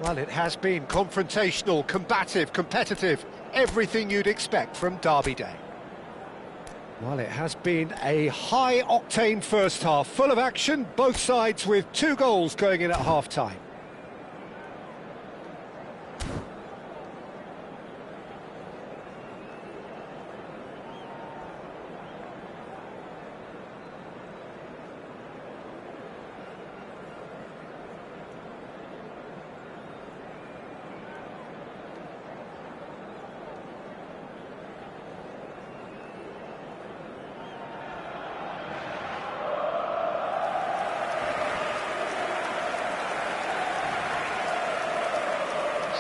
Well, it has been confrontational, combative, competitive, everything you'd expect from Derby Day. Well, it has been a high-octane first half, full of action, both sides with 2 goals going in at half-time.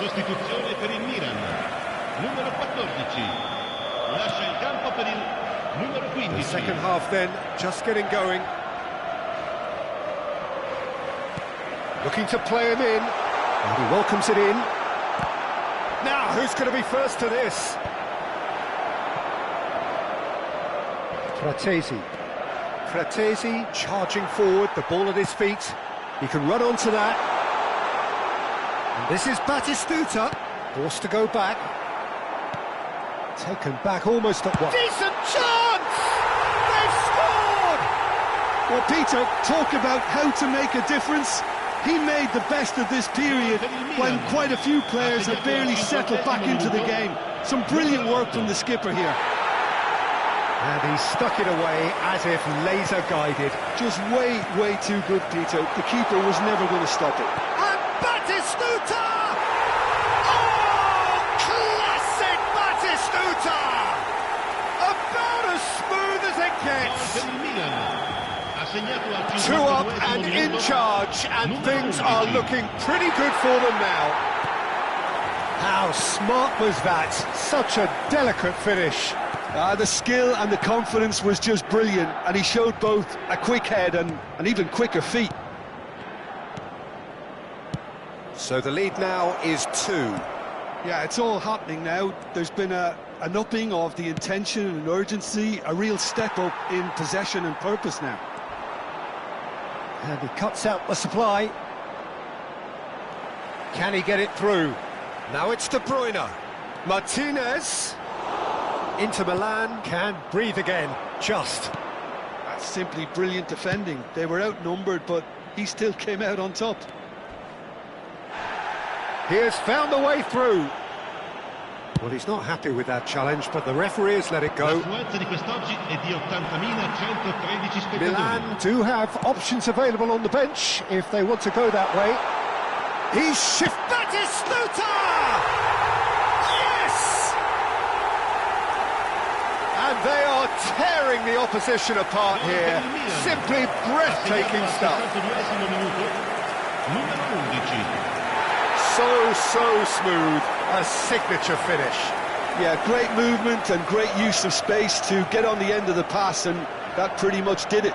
sostituzione per il Milan. Numero 14. Lascia il campo per il numero 15. The second half then, just getting going. Looking to play him in, and he welcomes it in. Now, who's going to be first to this? Fratesi charging forward, the ball at his feet. He can run onto that. And this is Batistuta, forced to go back. Taken back almost at one. Decent chance! They've scored! Well, Peter, talk about how to make a difference. He made the best of this period when quite a few players have barely settled back into the game. Some brilliant work from the skipper here. And he stuck it away as if laser-guided. Just way too good, Peter. The keeper was never going to stop it. And Batistuta! Oh, classic Batistuta! About as smooth as it gets. 2 up and in charge, and things are looking pretty good for them now. How smart was that? Such a delicate finish. The skill and the confidence was just brilliant, and he showed both a quick head and even quicker feet. So the lead now is 2. Yeah, it's all happening now. There's been an upping of the intention and urgency, a real step up in possession and purpose now. And he cuts out the supply. Can he get it through? Now it's De Bruyne. Martinez. Inter Milan can breathe again, just. That's simply brilliant defending. They were outnumbered, but he still came out on top. He has found the way through. Well, he's not happy with that challenge, but the referee has let it go. Milan do have options available on the bench if they want to go that way. He's shifted. Batistuta! Yes! And they are tearing the opposition apart here. Simply breathtaking stuff. So smooth. A signature finish. Yeah, great movement and great use of space to get on the end of the pass, and that pretty much did it.